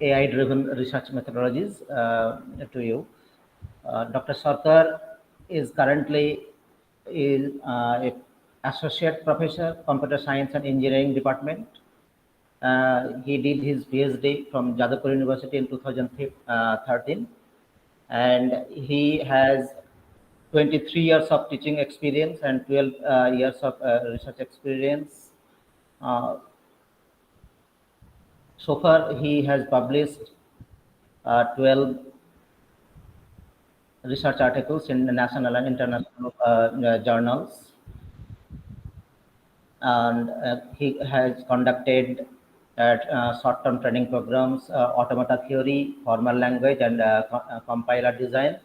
AI-driven research methodologies to you. Dr. Sarkar is currently a associate professor, computer science and engineering department. He did his PhD from Jadavpur University in 2013, and he has 23 years of teaching experience and 12 years of research experience. So far, he has published 12 research articles in national and international journals, and he has conducted short-term training programs, automata theory, formal language, and compiler design,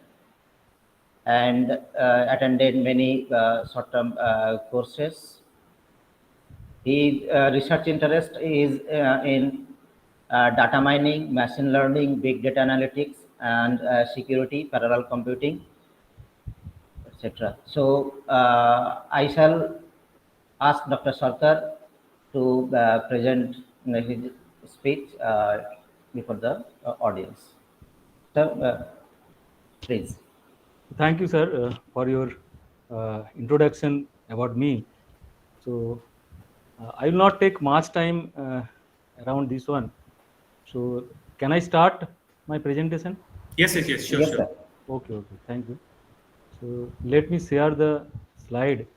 and attended many short-term courses. His research interest is in data mining, machine learning, big data analytics, and security, parallel computing, etc. So I shall ask Dr. Sarkar to present his speech before the audience. Sir, please. Thank you, sir, for your introduction about me. So I will not take much time around this one. So can I start my presentation? Yes, sure. Yes, Sure. sir. Okay, thank you. So let me share the slide.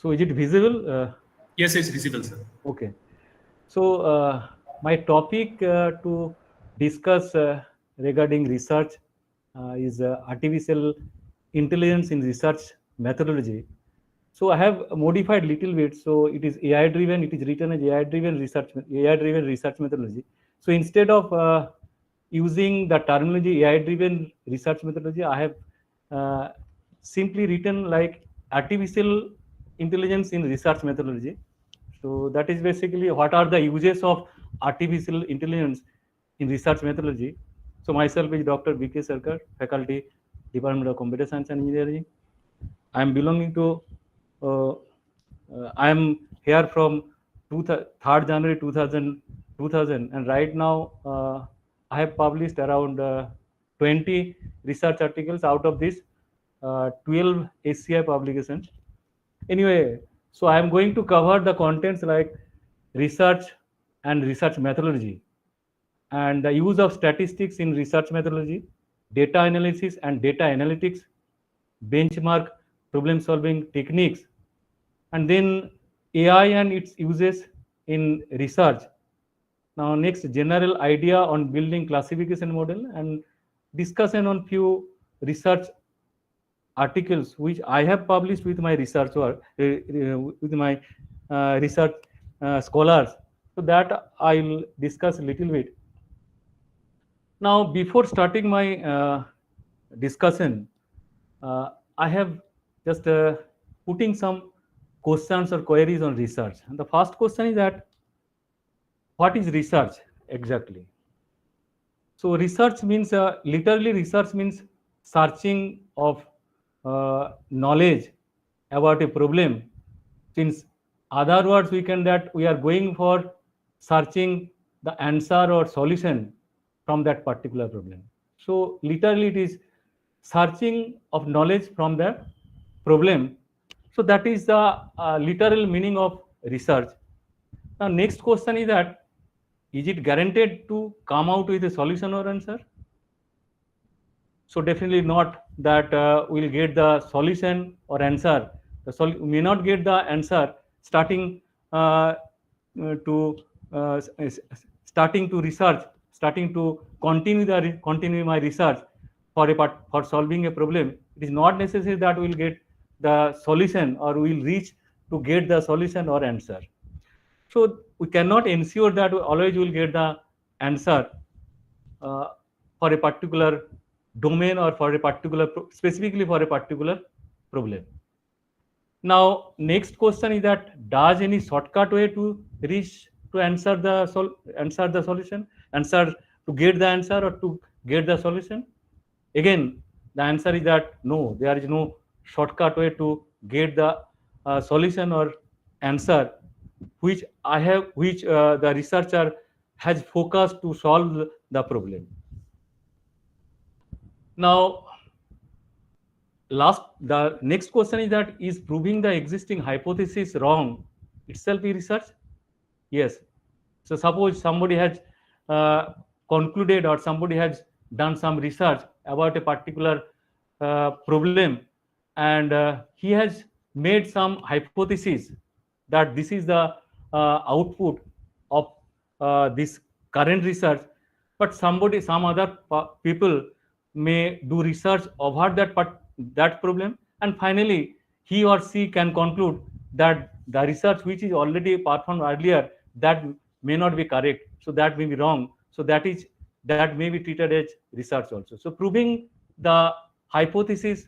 So is it visible? Yes, it's visible, sir. Okay. So my topic to discuss regarding research is artificial intelligence in research methodology. So I have modified little bit. So it is AI driven. It is written as AI driven research methodology. So instead of using the terminology AI driven research methodology, I have simply written like artificial intelligence in research methodology. So that is basically what are the uses of artificial intelligence in research methodology. So myself is Dr. Bikash Sarkar, faculty, Department of Computer Science and Engineering. I am belonging to, I am here from 3rd January 2000, and right now I have published around 20 research articles. Out of this, 12 ACI publications. Anyway, so I am going to cover the contents like research and research methodology, and the use of statistics in research methodology, data analysis and data analytics, benchmark problem solving techniques, and then AI and its uses in research. Now next, general idea on building classification model and discussion on few research articles which I have published with my research work, with my research scholars. So that I'll discuss a little bit. Now, before starting my discussion, I have just putting some questions or queries on research. And the first question is that, what is research exactly? So research means, literally research means searching of knowledge about a problem. Since other words, we can that we are going for searching the answer or solution from that particular problem. So literally it is searching of knowledge from the problem. So that is the literal meaning of research. Now next question is that, is it guaranteed to come out with a solution or answer? So definitely not that we'll get the solution or answer. We may not get the answer starting to research, starting to continue my research for solving a problem. It is not necessary that we'll get the solution or we'll reach to get the solution or answer. So we cannot ensure that we always will get the answer for a particular domain or for a particular, specifically for a particular problem. Now, next question is that does any shortcut way to reach to answer the solution, answer to get the answer or to get the solution? Again, the answer is that no, there is no shortcut way to get the solution or answer which the researcher has focused to solve the problem. Now, the next question is that is proving the existing hypothesis wrong itself is research? Yes. So suppose somebody has concluded or somebody has done some research about a particular problem, and he has made some hypothesis that this is the output of this current research, but some other people may do research over that problem, and finally he or she can conclude that the research which is already performed earlier, that may not be correct, so that may be wrong, so that may be treated as research also. So proving the hypothesis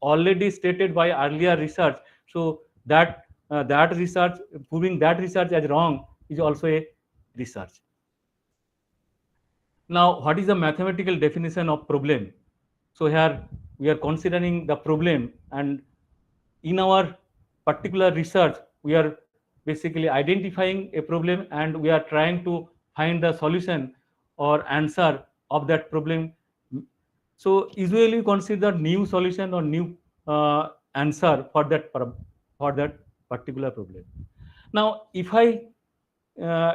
already stated by earlier research, so that research, proving that research as wrong is also a research. Now, what is the mathematical definition of problem? So here we are considering the problem, and in our particular research, we are basically identifying a problem and we are trying to find the solution or answer of that problem. So usually we consider new solution or new answer for that particular problem. Now, uh,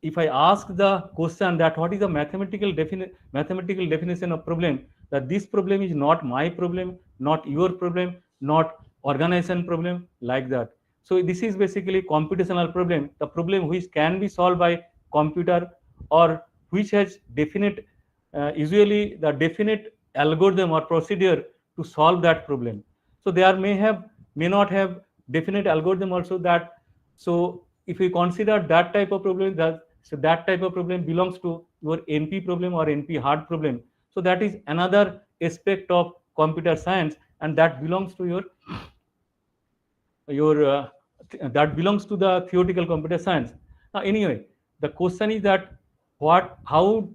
if I ask the question that what is the mathematical definition of problem, that this problem is not my problem, not your problem, not organization problem, like that. So this is basically computational problem, the problem which can be solved by computer or which has definite, usually the definite algorithm or procedure to solve that problem. So there may not have definite algorithm also that. So if we consider that type of problem, that type of problem belongs to your NP problem or NP hard problem. So that is another aspect of computer science, and that belongs to that belongs to the theoretical computer science. Now, anyway, the question is that how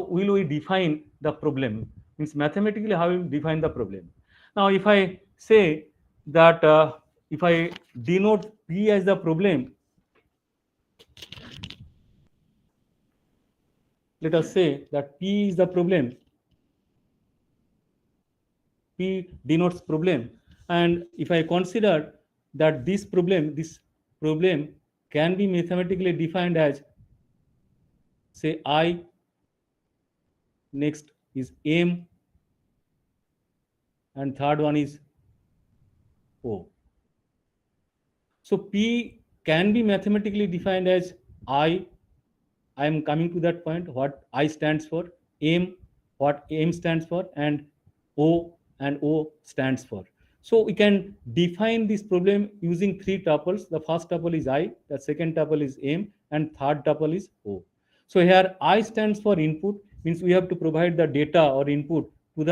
will we define the problem? Means mathematically, how will we define the problem? Now, if I say that if I denote P as the problem, let us say that P is the problem. P denotes problem, and if I consider that this problem can be mathematically defined as, say, I, next is M, and third one is O. So P can be mathematically defined as I am coming to that point, what I stands for, M, what M stands for, and O stands for. So we can define this problem using three tuples. The first tuple is I, the second tuple is M, and third tuple is O. So here I stands for input, means we have to provide the data or input to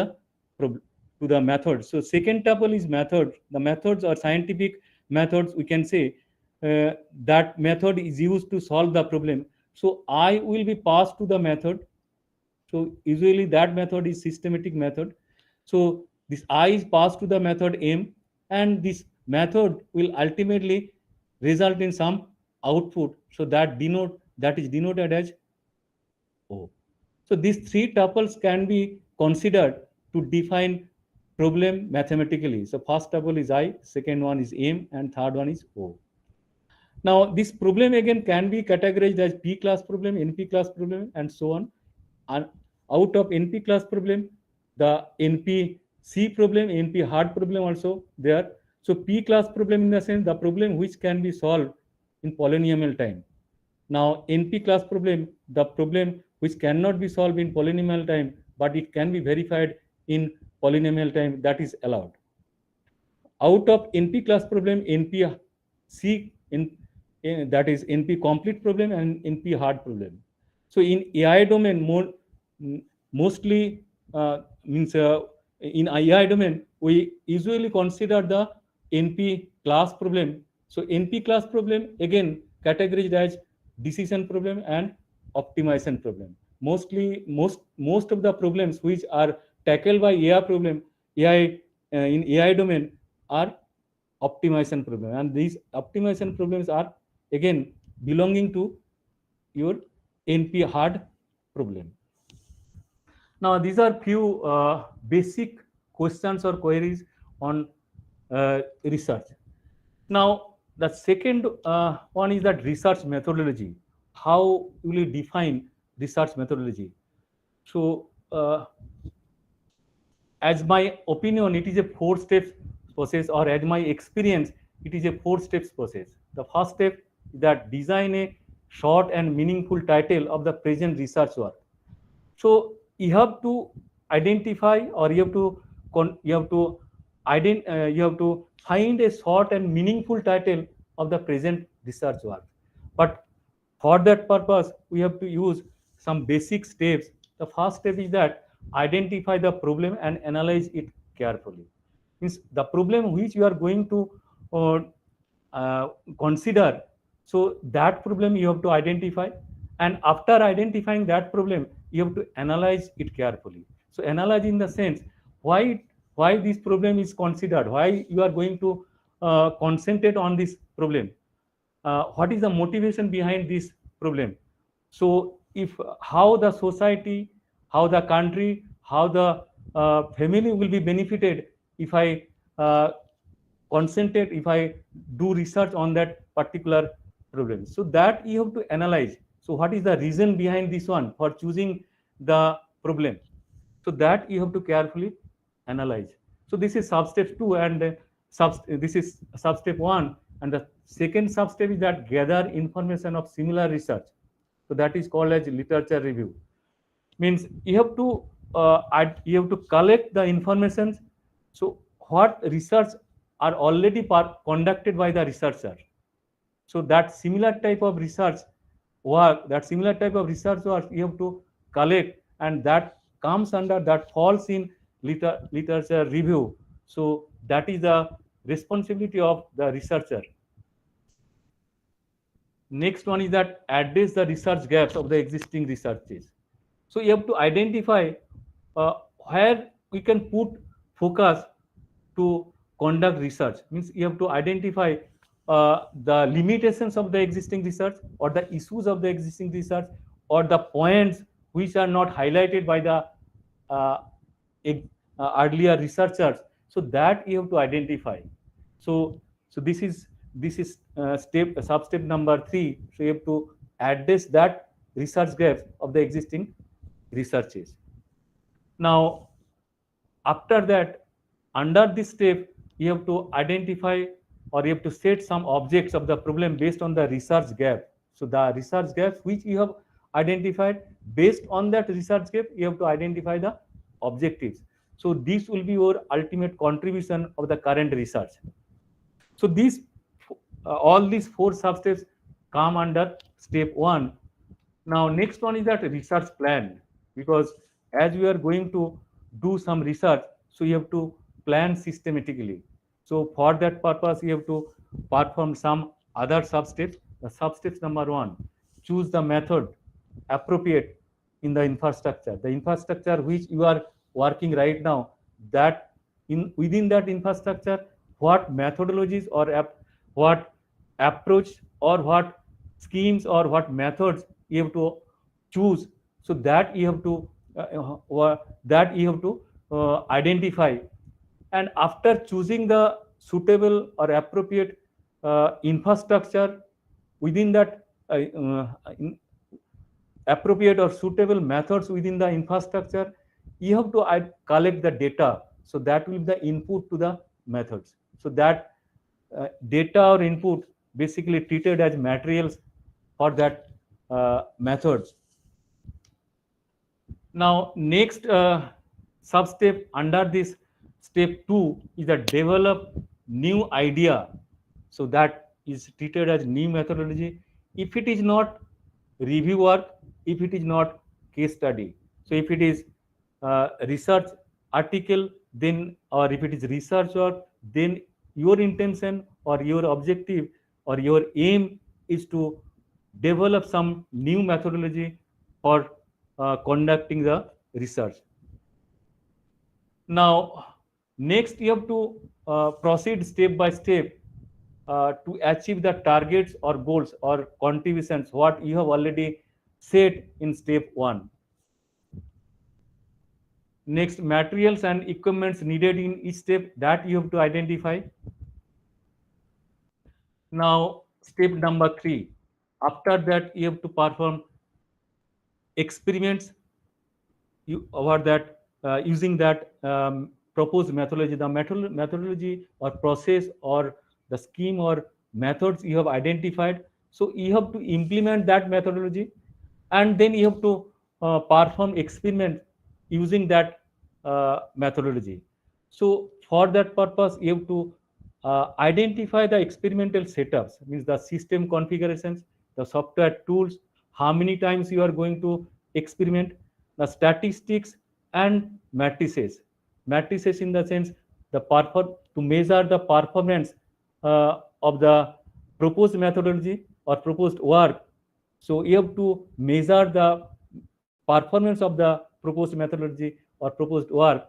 the method. So second tuple is method. The methods or scientific methods, we can say that method is used to solve the problem. So I will be passed to the method. So usually that method is systematic method. So this I is passed to the method M, and this method will ultimately result in some output. So that is denoted as O. So these three tuples can be considered to define problem mathematically. So first tuple is I, second one is M, and third one is O. Now this problem again can be categorized as P class problem, NP class problem, and so on. And out of NP class problem, the NP C problem, NP hard problem also there. So P class problem in the sense the problem which can be solved in polynomial time. Now NP class problem, the problem which cannot be solved in polynomial time, but it can be verified in polynomial time, that is allowed. Out of NP class problem, NP C, that is NP complete problem and NP hard problem. So in AI domain, mostly means in AI domain, we usually consider the NP class problem. So NP class problem again categorized as decision problem and optimization problem. Most of the problems which are tackled by AI in AI domain are optimization problem, and these optimization problems are again belonging to your NP hard problem. Now, these are few basic questions or queries on research. Now, the second one is that research methodology. How will you define research methodology? So, as my opinion, it is a 4-step process, or as my experience, it is a 4-step process. The first step is that design a short and meaningful title of the present research work. So you have to identify, or you have to find a short and meaningful title of the present research work. But for that purpose, we have to use some basic steps. The first step is that identify the problem and analyze it carefully. Means the problem which you are going to uh, consider, so that problem you have to identify, and after identifying that problem, you have to analyze it carefully. So analyze in the sense, why this problem is considered, why you are going to concentrate on this problem, what is the motivation behind this problem. So if how the society, how the country, how the family will be benefited if I concentrate, if I do research on that particular problem, so that you have to analyze. So what is the reason behind this one for choosing the problem, so that you have to carefully analyze. So this is substep 2, and this is substep 1, and the second substep is that gather information of similar research. So that is called as literature review. Means you have to collect the information. So what research are already conducted by the researcher. So that similar type of research work you have to collect, and that comes under, that falls in literature review. So that is the responsibility of the researcher. Next one is that address the research gaps of the existing researches. So you have to identify where we can put focus to conduct research. Means you have to identify the limitations of the existing research, or the issues of the existing research, or the points which are not highlighted by the uh, earlier researchers. So that you have to identify. So this is substep number 3. So you have to address that research gaps of the existing researches. Now, after that, under this step, you have to identify, or you have to set some objects of the problem based on the research gap. So the research gaps which you have identified, based on that research gap, you have to identify the objectives. So this will be your ultimate contribution of the current research. So these all these 4 substeps come under step 1. Now next one is that research plan, because as we are going to do some research, so you have to plan systematically. So for that purpose, you have to perform some other substeps. The substeps number 1, choose the method appropriate in the infrastructure. The infrastructure which you are working right now, that within that infrastructure, what methodologies or what approach, or what schemes, or what methods you have to choose. So that you have to identify, and after choosing the suitable or appropriate infrastructure within that appropriate or suitable methods within the infrastructure, you have to collect the data. So that will be the input to the methods. So that data or input basically treated as materials for that methods. Now next sub-step under this step 2 is that develop new idea. So that is treated as new methodology. If it is not review work, if it is not case study, so if it is research article, then, or if it is research work, then your intention or your objective or your aim is to develop some new methodology for conducting the research. Now, next you have to proceed step by step to achieve the targets or goals or contributions what you have already set in step 1. Next, materials and equipments needed in each step that you have to identify. Now, step number 3. After that, you have to perform experiments over that using that proposed methodology, the methodology or process or the scheme or methods you have identified. So you have to implement that methodology, and then you have to perform experiment using that methodology. So for that purpose, you have to identify the experimental setups, means the system configurations, the software tools, how many times you are going to experiment, the statistics and matrices. Matrices in the sense to measure the performance of the proposed methodology or proposed work. So you have to measure the performance of the proposed methodology or proposed work.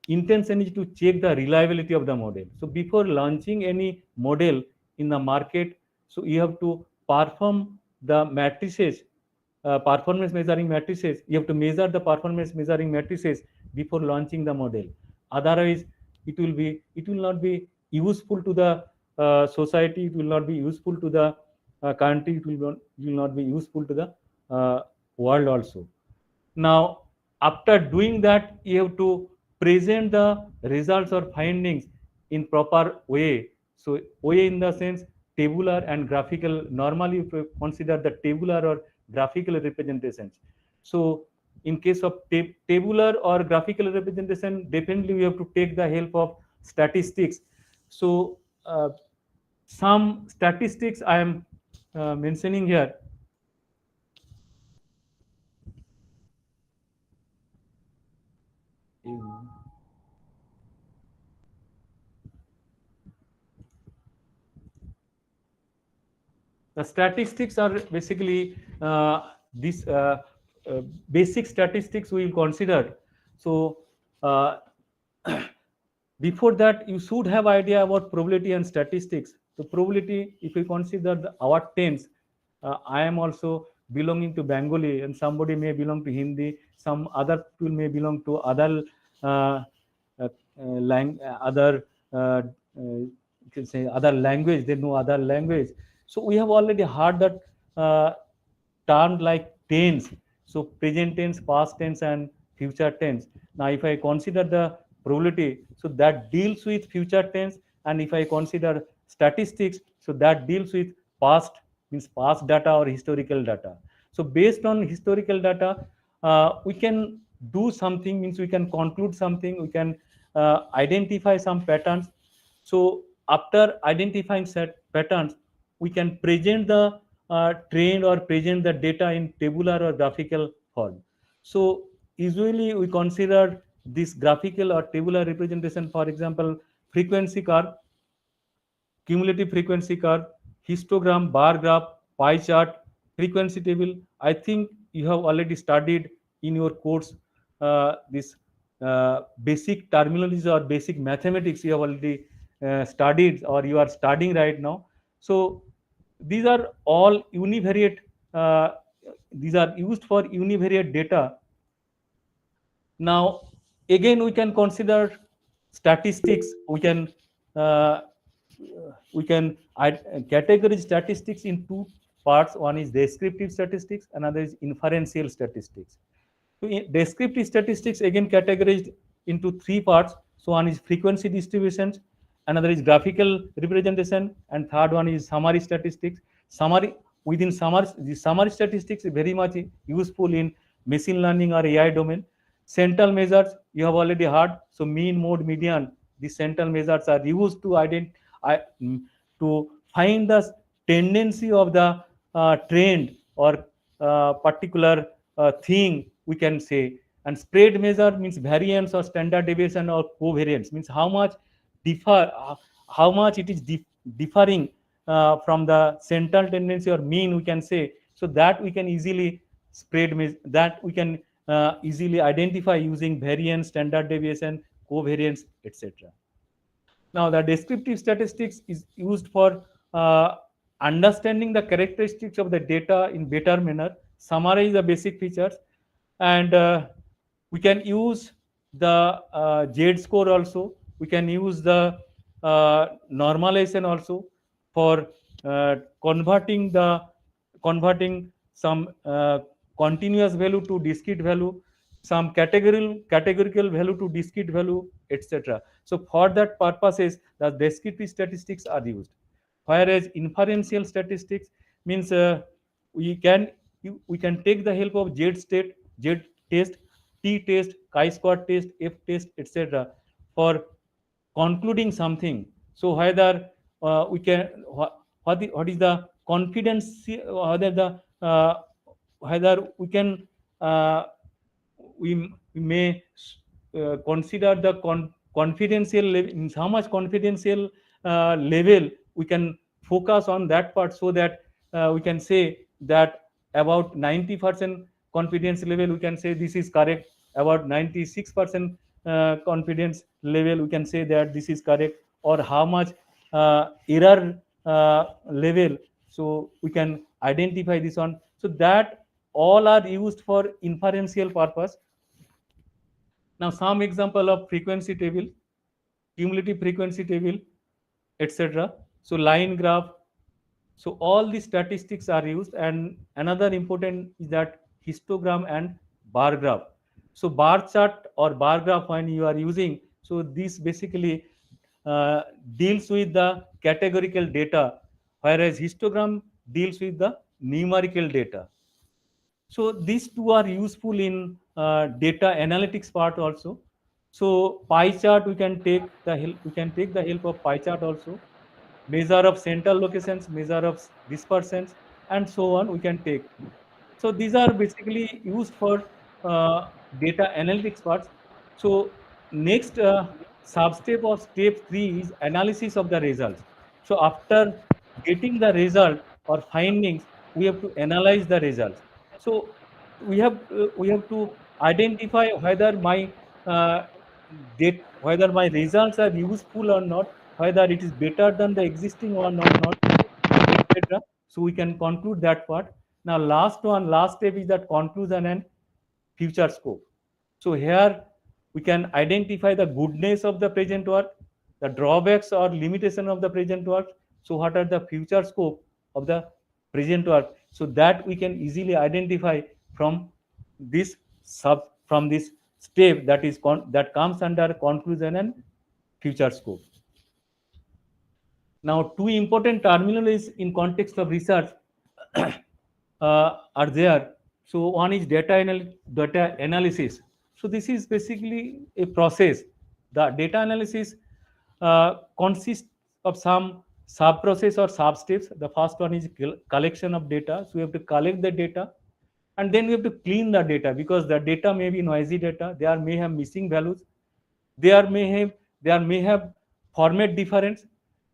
Intention is to check the reliability of the model. So before launching any model in the market, so you have to perform the matrices, performance measuring matrices. You have to measure the performance measuring matrices before launching the model. Otherwise, it will not be useful to the society. It will not be useful to the country. Will not be useful to the world also. Now, after doing that, you have to present the results or findings in proper way. So way in the sense tabular and graphical. Normally, if you consider the tabular or graphical representations. So in case of tabular or graphical representation, definitely we have to take the help of statistics. So some statistics I am mentioning here. The statistics are basically these basic statistics we will consider. So before that, you should have idea about probability and statistics. So probability, if we consider our tense, I am also belonging to Bengali, and somebody may belong to Hindi. Some other people may belong to other other you can say other language. They know other language. So we have already heard that term like tense. So present tense, past tense, and future tense. Now, if I consider the probability, so that deals with future tense, and if I consider statistics, so that deals with past, means past data or historical data. So based on historical data, we can do something, means we can conclude something, we can identify some patterns. So after identifying set patterns, we can present the trend or present the data in tabular or graphical form. So usually we consider this graphical or tabular representation, for example, frequency curve, cumulative frequency curve, histogram, bar graph, pie chart, frequency table. I think you have already studied in your course this basic terminologies or basic mathematics. You have already studied or you are studying right now. So these are all univariate. These are used for univariate data. Now, again, we can consider statistics. Uh, we can categorize statistics in two parts. One is descriptive statistics, another is inferential statistics. So descriptive statistics again categorized into three parts. So one is frequency distributions, another is graphical representation, and third one is summary statistics. Summary within summary, the summary statistics is very much useful in machine learning or AI domain. Central measures you have already heard. So mean, mode, median. These central measures are used to to find the tendency of the trend or particular thing, we can say. And spread measure means variance or standard deviation or covariance, means how much differ, how much it is differing from the central tendency or mean, we can say. So that we can easily that we can easily identify using variance, standard deviation, covariance, etc. Now, the descriptive statistics is used for understanding the characteristics of the data in better manner, summarize the basic features, and we can use the Z score also. We can use the normalization also for uh, converting the converting some continuous value to discrete value, some categorical value to discrete value, etc. So for that purposes, the descriptive statistics are used. Whereas inferential statistics means we can we can take the help of Z test, T test, chi-square test, F test, etc. for concluding something. So whether we can what is the confidence, whether the whether we can uh, we may consider the confidential means how much confidential level we can focus on that part, so that we can say that about 90% confidence level we can say this is correct, about 96% confidence level we can say that this is correct, or how much error level, so we can identify this one. So that all are used for inferential purpose. Now, some example of frequency table, cumulative frequency table, etc. So line graph. So all the statistics are used, and another important is that histogram and bar graph. So bar chart or bar graph when you are using, so this basically uh, deals with the categorical data, whereas histogram deals with the numerical data. So these two are useful in data analytics part also. So pie chart we can take the help of pie chart also. Measure of central locations, measure of dispersions, and so on we can take. So these are basically used for data analytics parts. So next sub-step of step 3 is analysis of the results. So after getting the result or findings, we have to analyze the results. So we have to identify whether my whether my results are useful or not, whether it is better than the existing one or not, etc. So we can conclude that part. Now, last step is that conclusion and future scope. So here we can identify the goodness of the present work, the drawbacks or limitation of the present work. So what are the future scope of the present work? So that we can easily identify from this step that is that comes under conclusion and future scope. Now, two important terminologies in context of research are there. So one is data analysis. So this is basically a process. The data analysis consists of some sub process or sub steps. The first one is collection of data. So we have to collect the data, and then we have to clean the data, because the data may be noisy data. There may have missing values. There may have format difference.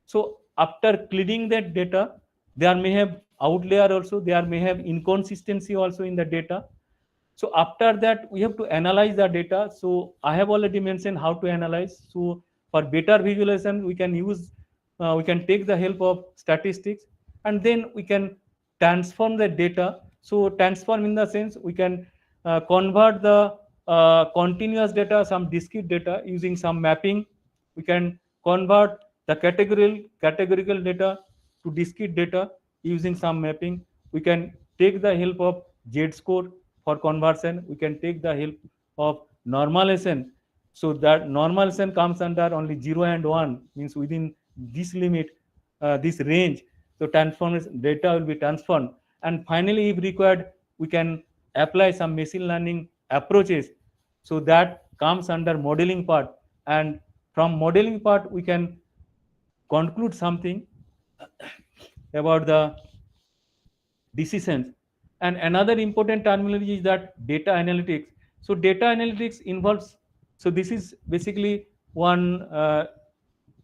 So after cleaning that data, there may have outlier also. There may have inconsistency also in the data. So after that, we have to analyze the data. So I have already mentioned how to analyze. So for better visualization, we can take the help of statistics, and then we can transform the data. So transform in the sense we can convert the continuous data, some discrete data using some mapping. We can convert the categorical data to discrete data using some mapping. We can take the help of Z score for conversion. We can take the help of normalization. So that normalization comes under only 0 and 1, means within this limit, this range. So transformation data will be transformed. And finally, if required, we can apply some machine learning approaches. So that comes under modeling part. And from modeling part, we can conclude something about the decisions. And another important terminology is that data analytics. So data analytics involves, so this is basically one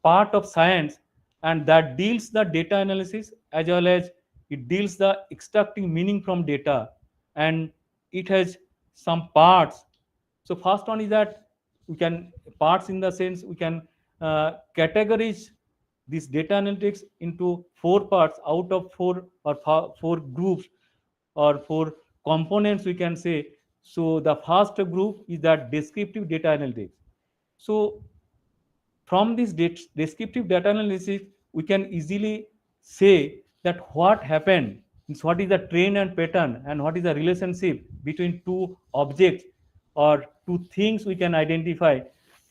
part of science, and that deals the data analysis as well as it deals the extracting meaning from data, and it has some parts. So first one is that we can parts in the sense we can categorize this data analytics into four parts out of four or four groups or four components we can say. So the first group is that descriptive data analytics. So from this descriptive data analysis, we can easily say that what happened, means what is the trend and pattern, and what is the relationship between two objects or two things we can identify.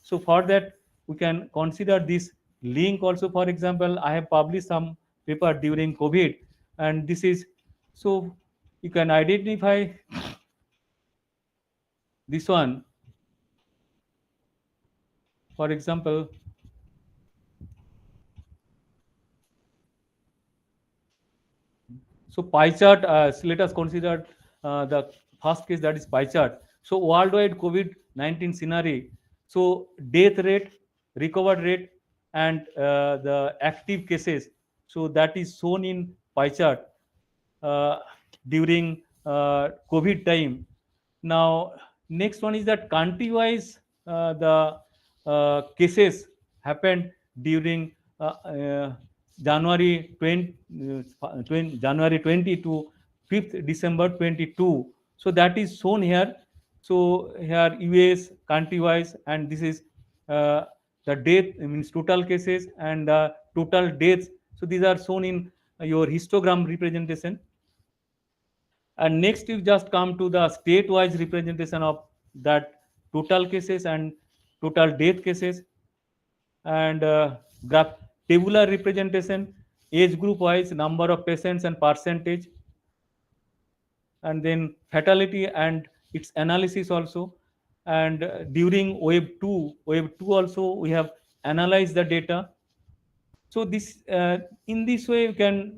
So for that, we can consider this link also. For example, I have published some paper during COVID, and this is, so you can identify this one. For example, so pie chart, so let us consider the first case, that is pie chart. So worldwide COVID-19 scenario. So death rate, recovered rate, and the active cases. So that is shown in pie chart uh, during COVID time. Now, next one is that country-wise, the cases happened during January 20 to 5th December 22. So that is shown here. So here US country-wise, and this is uh, the death, means total cases and total deaths. So these are shown in your histogram representation. And next you just come to the state wise representation of that total cases and total death cases, and graph tabular representation, age group wise, number of patients and percentage, and then fatality and its analysis also. And during wave 2 also we have analyzed the data. So this in this way you can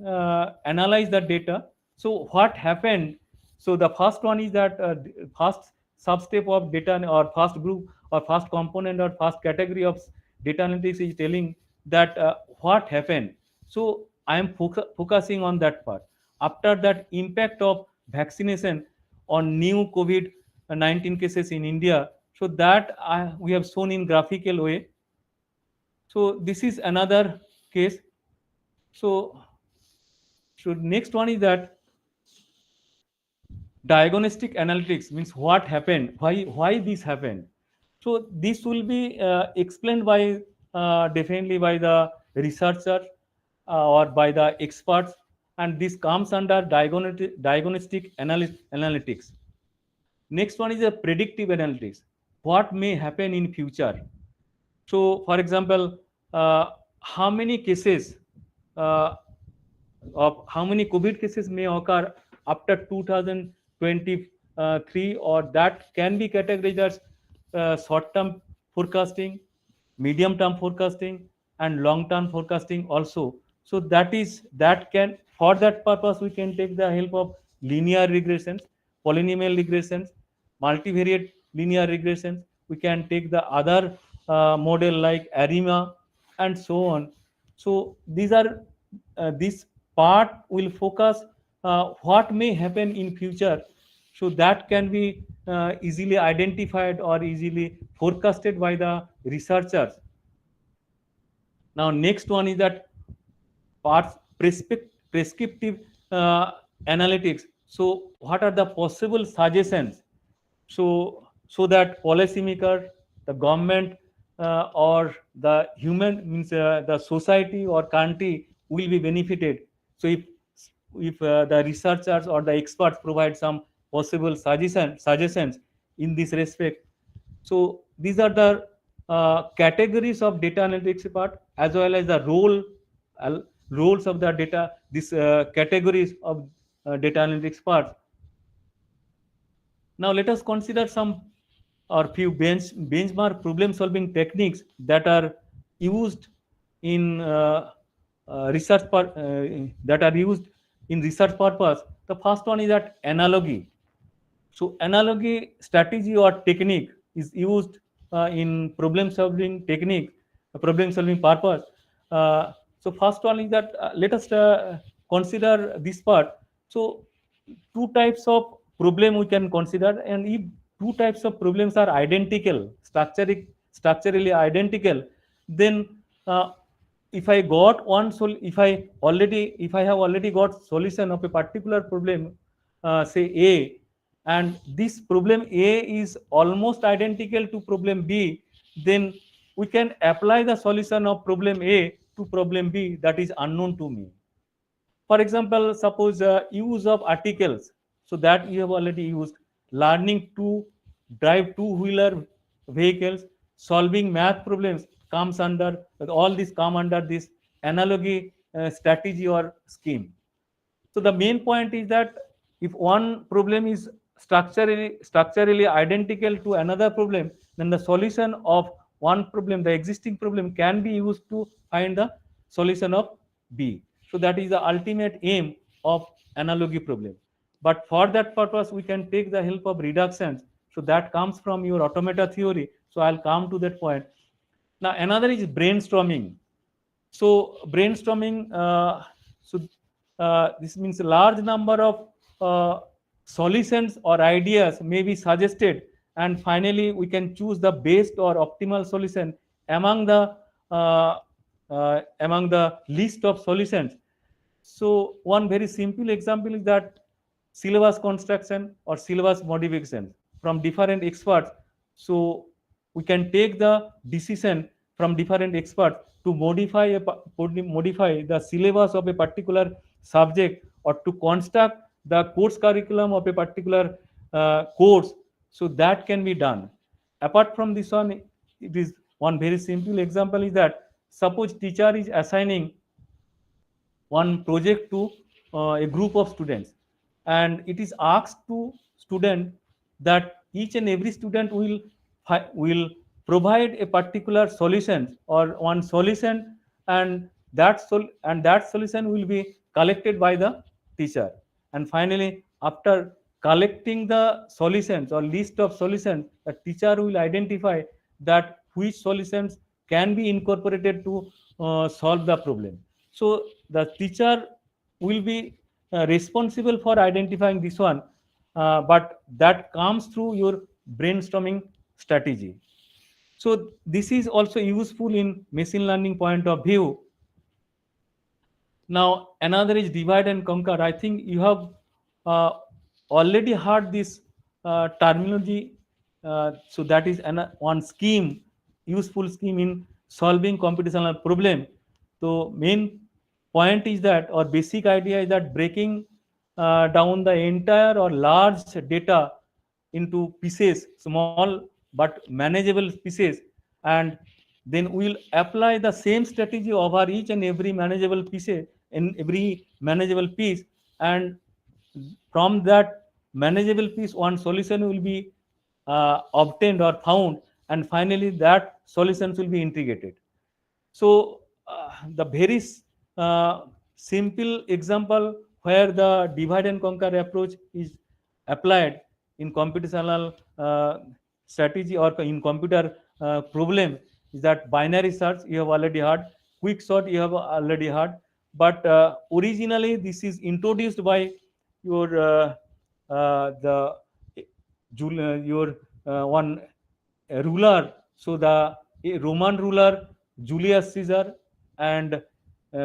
analyze the data. So what happened, so the first one is that first substep of data or first group or first component or first category of data analytics is telling that what happened. So I am focusing on that part. After that, impact of vaccination on new COVID-19 cases in India, so that we have shown in graphical way. So this is another case. So, so next one is that diagnostic analytics, means what happened, why this happened. So this will be explained by definitely by the researcher or by the experts, and this comes under diagnostic analytics. Next one is a predictive analytics. What may happen in future? So, for example, how many cases uh, of how many COVID cases may occur after 2023, or that can be categorized as short-term forecasting, medium-term forecasting, and long-term forecasting also. So that can, for that purpose we can take the help of linear regressions, polynomial regressions, multivariate linear regressions. We can take the other model like ARIMA and so on. So these are this part will focus what may happen in future, so that can be easily identified or easily forecasted by the researchers. Now next one is that parts prescriptive analytics. So what are the possible suggestions, so that policymaker, the government, or the human, means the society or country will be benefited. So if the researchers or the experts provide some possible suggestions in this respect. So these are the categories of data analytics part, as well as the uh, roles of the data, these categories of data analytics part. Now let us consider some or few benchmark problem solving techniques that are used in that are used in research purpose. The first one is that analogy. So analogy strategy or technique is used in problem solving technique, problem solving purpose. So first one is that let us consider this part. So two types of problem we can consider, and if two types of problems are identical, structurally identical, then if I got if I have already got solution of a particular problem, say A, and this problem A is almost identical to problem B, then we can apply the solution of problem A to problem B that is unknown to me. For example, suppose use of articles, so that you have already used, learning to drive two-wheeler vehicles, solving math problems comes under, all these come under this analogy strategy or scheme. So the main point is that if one problem is structurally identical to another problem, then the solution of one problem, the existing problem, can be used to find the solution of B. So that is the ultimate aim of analogy problem. But for that purpose, we can take the help of reductions. So that comes from your automata theory. So I'll come to that point. Now another is brainstorming. So brainstorming, this means a large number of solutions or ideas may be suggested, and finally we can choose the best or optimal solution among the list of solutions. So one very simple example is that syllabus construction or syllabus modification from different experts. So we can take the decision from different experts to modify the syllabus of a particular subject, or to construct the course curriculum of a particular course. So that can be done. Apart from this one, it is one very simple example is that suppose teacher is assigning one project to a group of students, and it is asked to student that each and every student will provide a particular solution or one solution, and that solution will be collected by the teacher. And finally, after collecting the solutions or list of solutions, the teacher will identify that which solutions can be incorporated to solve the problem. So the teacher will be responsible for identifying this one, but that comes through your brainstorming strategy. So this is also useful in machine learning point of view. Now another is divide and conquer. I think you have uh, already heard this terminology. So that is one scheme, useful scheme in solving computational problem. So main point is that, or basic idea is that, breaking down the entire or large data into pieces, small but manageable pieces, and then we'll apply the same strategy over each and every manageable piece, and from that manageable piece one solution will be obtained or found, and finally that solutions will be integrated. So the very simple example where the divide and conquer approach is applied in computational strategy or in computer problem is that binary search you have already heard, quick sort you have already heard, but originally this is introduced by your the your one ruler. So the Roman ruler Julius Caesar and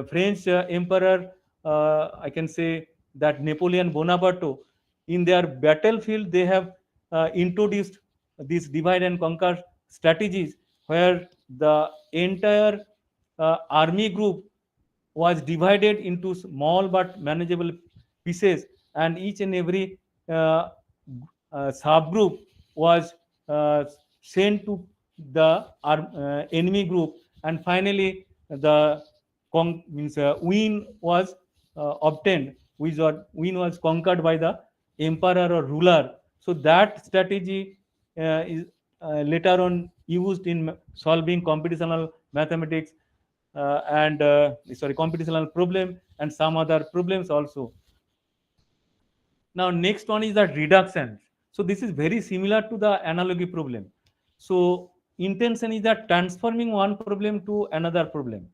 French emperor, I can say that Napoleon Bonaparte, in their battlefield they have introduced these divide and conquer strategies, where the entire army group was divided into small but manageable pieces, and each and every uh, subgroup was sent to the enemy group, and finally the win was obtained, win was conquered by the emperor or ruler. So that strategy is later on used in solving computational mathematics and sorry, computational problem and some other problems also. Now next one is the reduction. So this is very similar to the analogy problem. So intention is that transforming one problem to another problem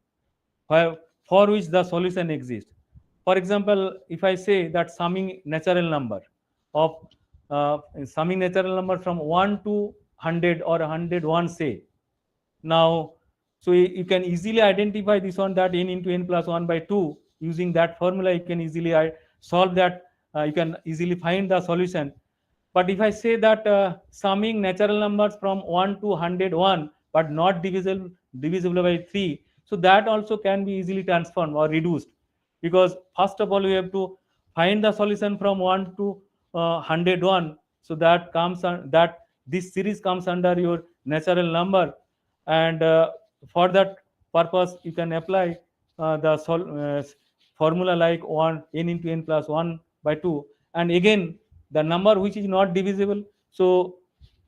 for which the solution exists. For example, if I say that summing natural number of summing natural number from 1 to 100 or 101, say, now, so you can easily identify this one, that n into n plus 1 by 2. Using that formula, you can easily solve that. You can easily find the solution. But if I say that summing natural numbers from 1 to 101 but not divisible by 3, so that also can be easily transformed or reduced, because first of all we have to find the solution from 1 to 101. So that comes that this series comes under your natural number, and for that purpose you can apply the formula like 1 n into n plus 1 by 2, and again the number which is not divisible. So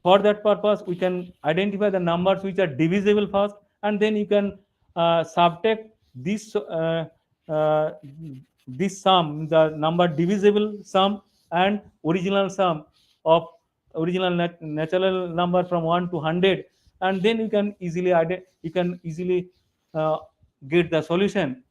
for that purpose we can identify the numbers which are divisible first, and then you can subtract this uh, this sum, the number divisible sum and original sum of original natural number from 1 to 100, and then you can easily uh, get the solution.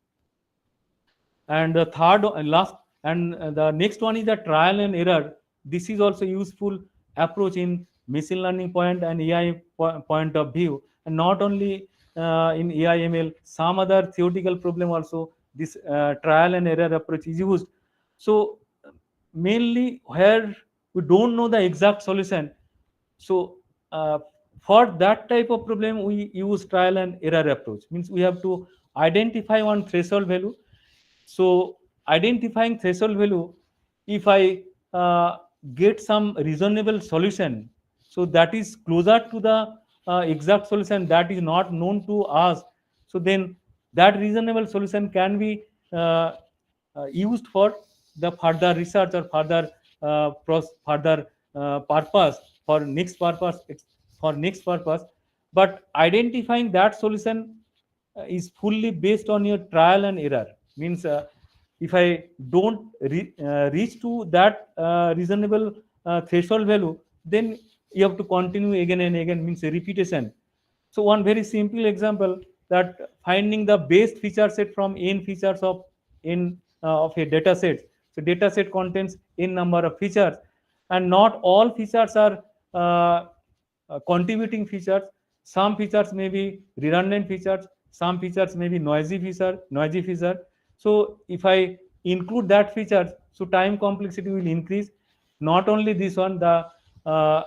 And the third and last, and the next one is the trial and error. This is also useful approach in machine learning point and AI point of view, and not only in AI ML, some other theoretical problem also this trial and error approach is used. So mainly where we don't know the exact solution, so uh, for that type of problem we use trial and error approach. Means we have to identify one threshold value. So identifying threshold value, if I get some reasonable solution, so that is closer to the exact solution that is not known to us, so then that reasonable solution can be used for the further research or further purpose, for next purpose, but identifying that solution is fully based on your trial and error. Means if I don't reach to that reasonable threshold value, then you have to continue again and again, means repetition. So one very simple example, that finding the best feature set from n features of a data set. So data set contains n number of features, and not all features are contributing features. Some features may be redundant features, some features may be noisy feature. So if I include that features, so time complexity will increase. Not only this one, the uh,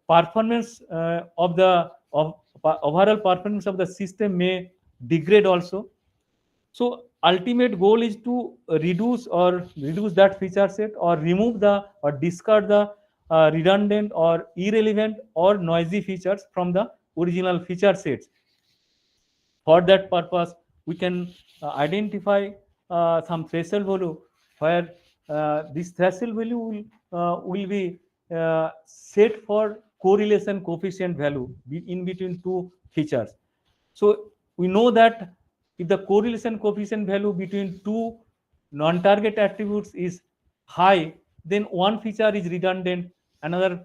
performance of the overall performance of the system may degrade also. So ultimate goal is to reduce that feature set, or remove the or discard the redundant or irrelevant or noisy features from the original feature sets. For that purpose we can identify some threshold value, where this threshold value will be set for correlation coefficient value in between two features. So we know that if the correlation coefficient value between two non-target attributes is high, then one feature is redundant, another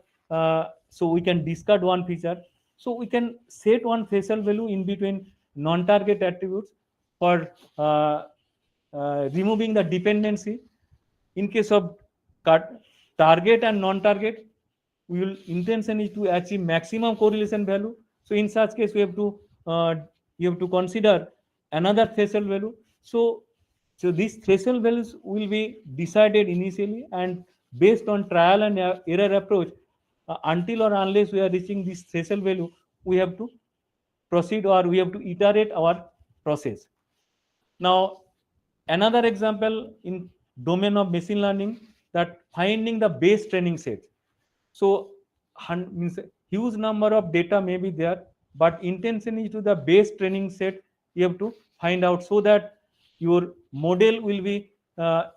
so we can discard one feature. So we can set one threshold value in between non-target attributes for removing the dependency. In case of target and non-target, we will intention is to achieve maximum correlation value. So in such case, we have to you have to consider another threshold value. So these threshold values will be decided initially, and based on trial and error approach, until or unless we are reaching this threshold value, we have to proceed, or we have to iterate our process. Now, another example in domain of machine learning, that finding the base training set. So means huge number of data may be there, but intention is to the base training set you have to find out, so that your model will be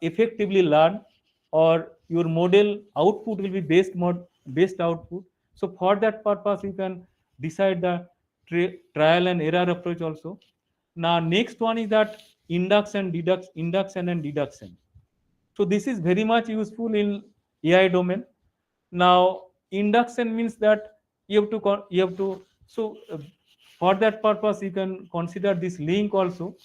effectively learned, or your model output will be based output. So for that purpose you can decide the trial and error approach also. Now next one is that induction and deduction. So this is very much useful in AI domain. Now induction means that you have to so for that purpose you can consider this link also.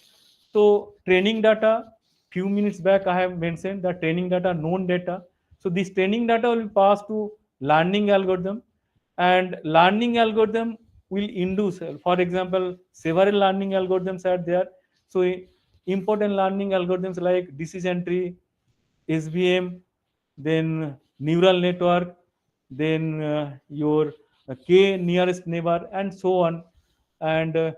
So training data, few minutes back I have mentioned the training data, known data. So this training data will pass to learning algorithm, and learning algorithm will induce, for example, several learning algorithms are there. So important learning algorithms like decision tree, SVM, then neural network, then your K nearest neighbor, and so on. And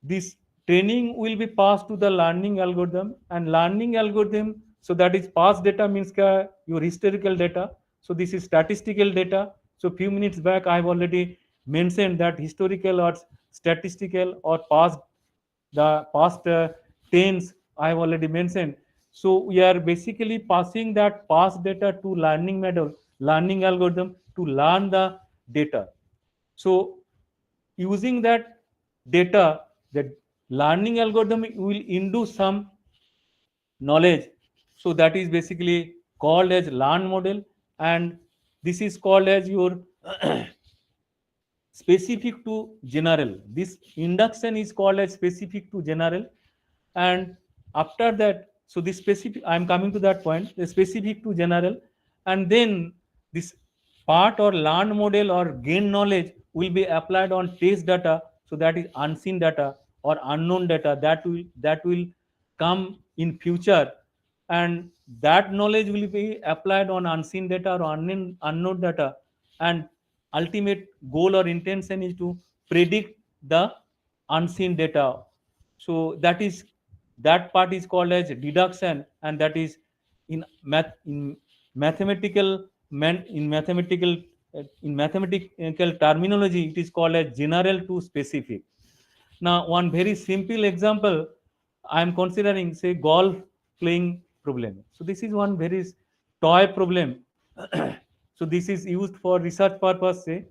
this training will be passed to the learning algorithm, and learning algorithm, so that is past data means your historical data. So this is statistical data. So few minutes back I have already mentioned that historical or statistical or past, the past tense I have already mentioned. So we are basically passing that past data to learning model, learning algorithm to learn the data. So using that data, the learning algorithm will induce some knowledge. So that is basically called as learn model, and this is called as your specific to general. This induction is called as specific to general. And after that, so this specific, I'm coming to that point, the specific to general, and then this part or learn model or gain knowledge will be applied on test data. So that is unseen data or unknown data that will come in future, and that knowledge will be applied on unseen data or unknown data, and ultimate goal or intention is to predict the unseen data. So that part is called as deduction, and that is in mathematical in mathematical terminology it is called as general to specific. Now, one very simple example I am considering, say, golf playing problem. So this is one very toy problem. So this is used for research purpose, say,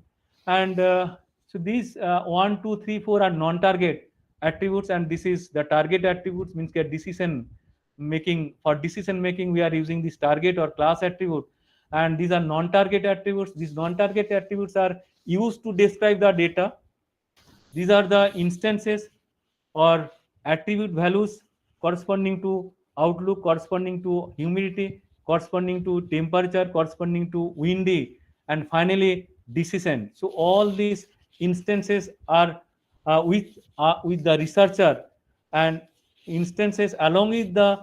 and so these 1, 2, 3, 4 are non-target attributes, and this is the target attributes means get decision making. For decision making, we are using this target or class attribute, and these are non-target attributes. These non-target attributes are used to describe the data. These are the instances or attribute values corresponding to outlook, corresponding to humidity, corresponding to temperature, corresponding to windy, and finally decision. So all these instances are with the researcher, and instances along with the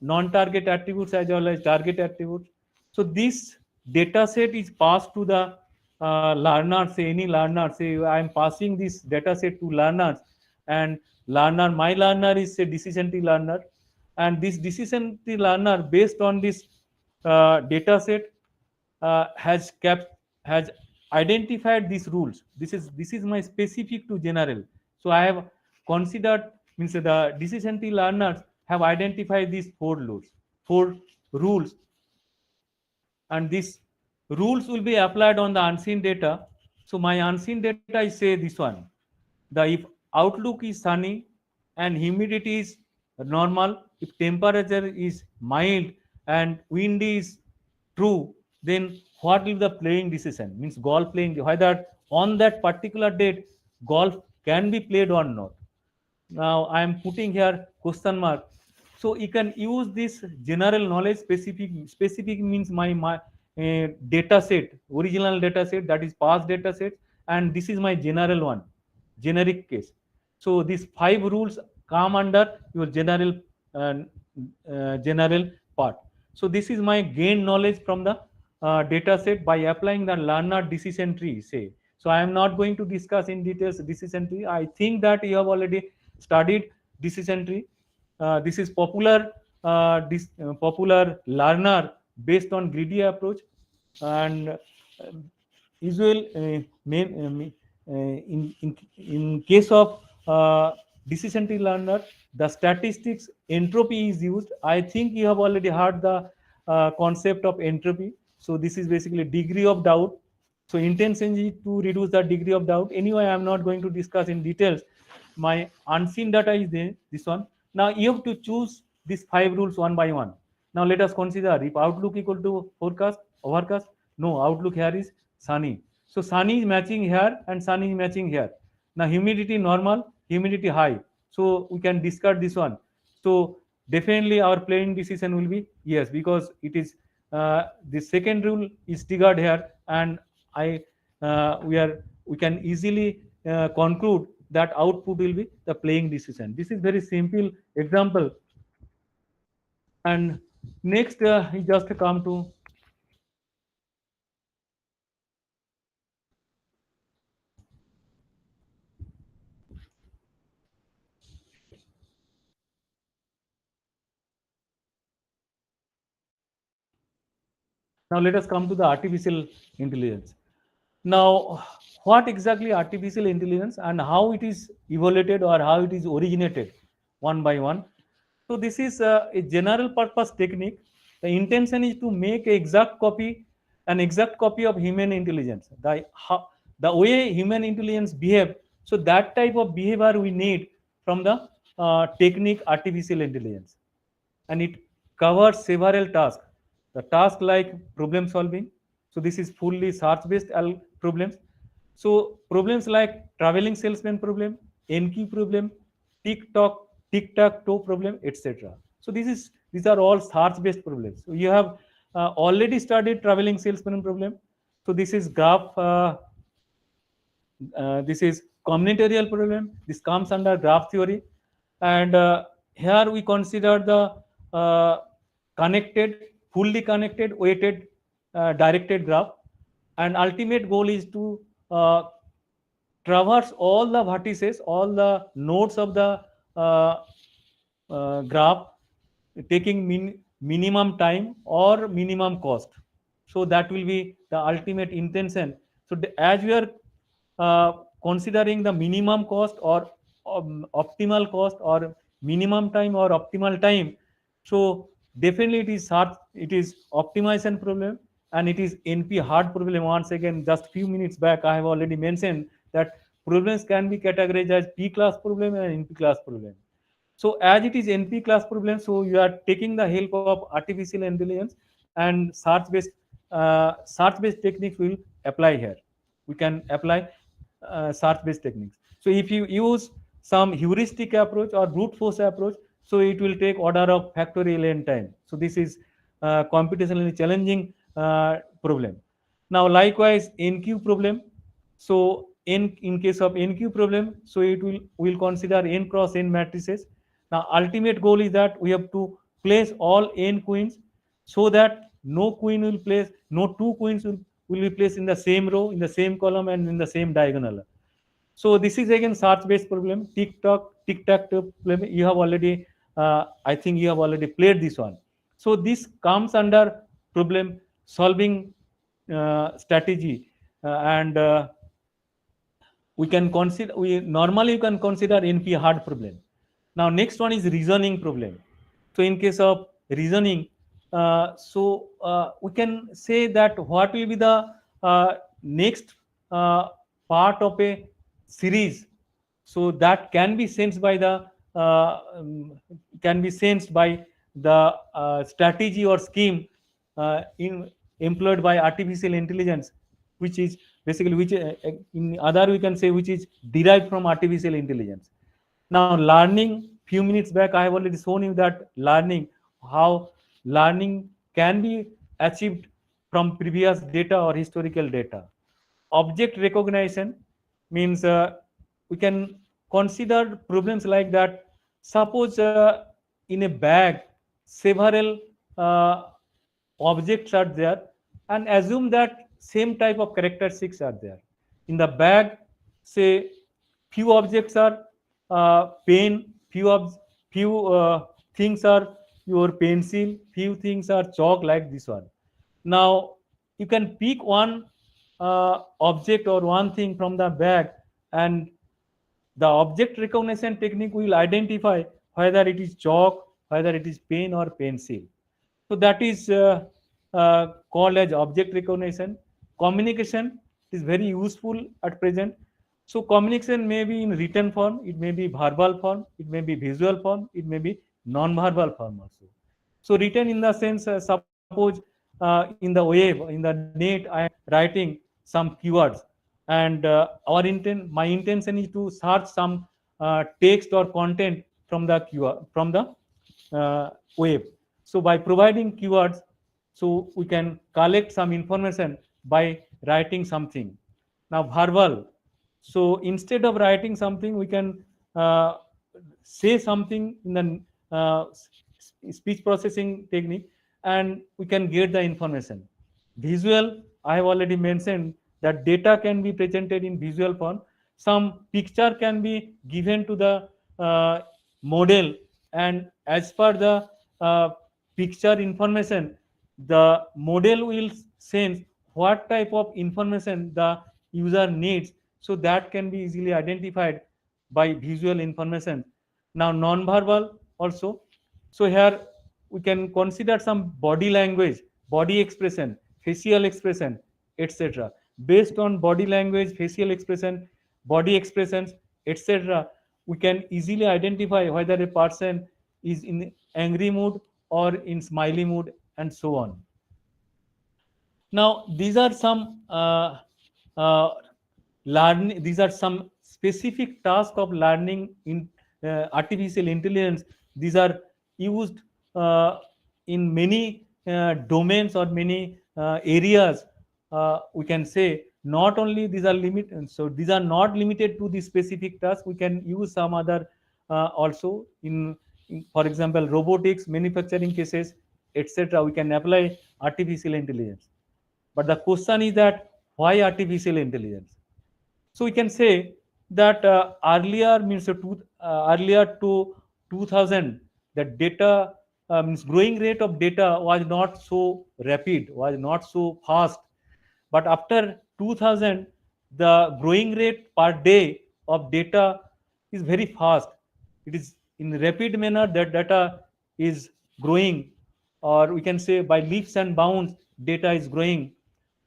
non-target attributes as well as target attributes. So this data set is passed to the learner, say any learner, say I am passing this data set to learners, and my learner is a decision tree learner, and this decision tree learner based on this data set has identified these rules. This is my specific to general. So I have considered, means the decision tree learners have identified these four rules, and these rules will be applied on the unseen data. So my unseen data is, say, this one. The if outlook is sunny and humidity is normal, if temperature is mild and wind is true, then what will the playing decision? Means golf playing, whether on that particular date golf can be played or not. Now I am putting here question mark. So you can use this general knowledge. Specific means my data set, original data set, that is past data set, and this is my general one, generic case. So these 5 rules come under your uh, general part. So this is my gain knowledge from the data set by applying the learner decision tree, say. So I am not going to discuss in details decision tree. I think that you have already studied decision tree. This is popular learner based on greedy approach, and usual in case of decision tree learner, the statistics entropy is used. I think you have already heard the concept of entropy. So this is basically degree of doubt. So intention is to reduce the degree of doubt. Anyway, I am not going to discuss in details. My unseen data is there, this one. Now you have to choose these 5 rules one by one. Now let us consider if outlook equal to forecast, overcast, No, outlook here is sunny. So sunny is matching here and sunny is matching here. Now humidity normal, humidity high. So we can discard this one. So definitely our playing decision will be yes, because it is the second rule is triggered here, and I we can easily conclude that output will be the playing decision. This is very simple example. And next, we just come to now let us come to the artificial intelligence. Now, what exactly artificial intelligence and how it is evaluated or how it is originated one by one. So this is a general purpose technique. The intention is to make an exact copy of human intelligence. The way human intelligence behave, so that type of behavior we need from the technique artificial intelligence, and it covers several tasks. The task like problem solving. So this is fully search-based problems. So problems like traveling salesman problem, NQ problem, tic-tac-toe problem, etc. So these are all search-based problems. So you have already studied traveling salesman problem. So this is graph. This is combinatorial problem. This comes under graph theory, and here we consider the connected, fully connected, weighted, directed graph, and ultimate goal is to traverse all the vertices, all the nodes of the graph, taking minimum time or minimum cost. So that will be the ultimate intention. So as we are considering the minimum cost or optimal cost or minimum time or optimal time, so definitely it is optimization problem, and it is NP hard problem. Once again, just few minutes back I have already mentioned that problems can be categorized as P class problem and NP class problem. So as it is NP class problem, so you are taking the help of artificial intelligence, and search-based techniques will apply here. We can apply search-based techniques. So if you use some heuristic approach or brute force approach, so it will take order of factorial n time. So this is computationally challenging problem. Now likewise NQ problem. So in case of NQ problem, so it will consider n cross n matrices. Now ultimate goal is that we have to place all n queens so that no two queens will be placed in the same row, in the same column, and in the same diagonal. So this is again search-based problem. Tic-tac-toe problem. You have already, I think you have already played this one. So this comes under problem solving strategy, and we normally you can consider NP hard problem. Now next one is reasoning problem. So in case of reasoning, we can say that what will be the next part of a series, so that can be sensed by the strategy or scheme in employed by artificial intelligence, which is basically which in other we can say which is derived from artificial intelligence. Now learning, few minutes back I have already shown you that how learning can be achieved from previous data or historical data. Object recognition means we can consider problems like that. Suppose in a bag several uh, objects are there, and assume that same type of characteristics are there in the bag. Say few objects are pen, few things are your pencil, few things are chalk, like this one. Now you can pick one object or one thing from the bag, and the object recognition technique will identify whether it is chalk, whether it is pen or pencil. So that is called as object recognition. Communication is very useful at present. So communication may be in written form, it may be verbal form, it may be visual form, it may be non-verbal form also. So written in the sense, suppose in the web, in the net, I am writing some keywords, and my intention is to search some text or content from the keyword from the web. So by providing keywords, so we can collect some information by writing something. Now verbal, so instead of writing something, we can uh, say something in the speech processing technique, and we can get the information. Visual, I have already mentioned that data can be presented in visual form. Some picture can be given to the uh, model, and as per the uh, picture information, the model will sense what type of information the user needs, so that can be easily identified by visual information. Now non-verbal also, so here we can consider some body language, body expression, facial expression, etc. Based on body language, facial expression, body expressions, etc., we can easily identify whether a person is in angry mood or in smiley mood, and so on. Now these are some uh, learning. These are some specific tasks of learning in artificial intelligence. These are used in many domains or many areas. We can say not only these are limited. So these are not limited to the specific task. We can use some other also in, for example, robotics, manufacturing cases, etc. We can apply artificial intelligence. But the question is that why artificial intelligence? So we can say that earlier means earlier to 2000, the data means growing rate of data was not so rapid, was not so fast. But after 2000, the growing rate per day of data is very fast. It is in rapid manner that data is growing, or we can say by leaps and bounds, data is growing.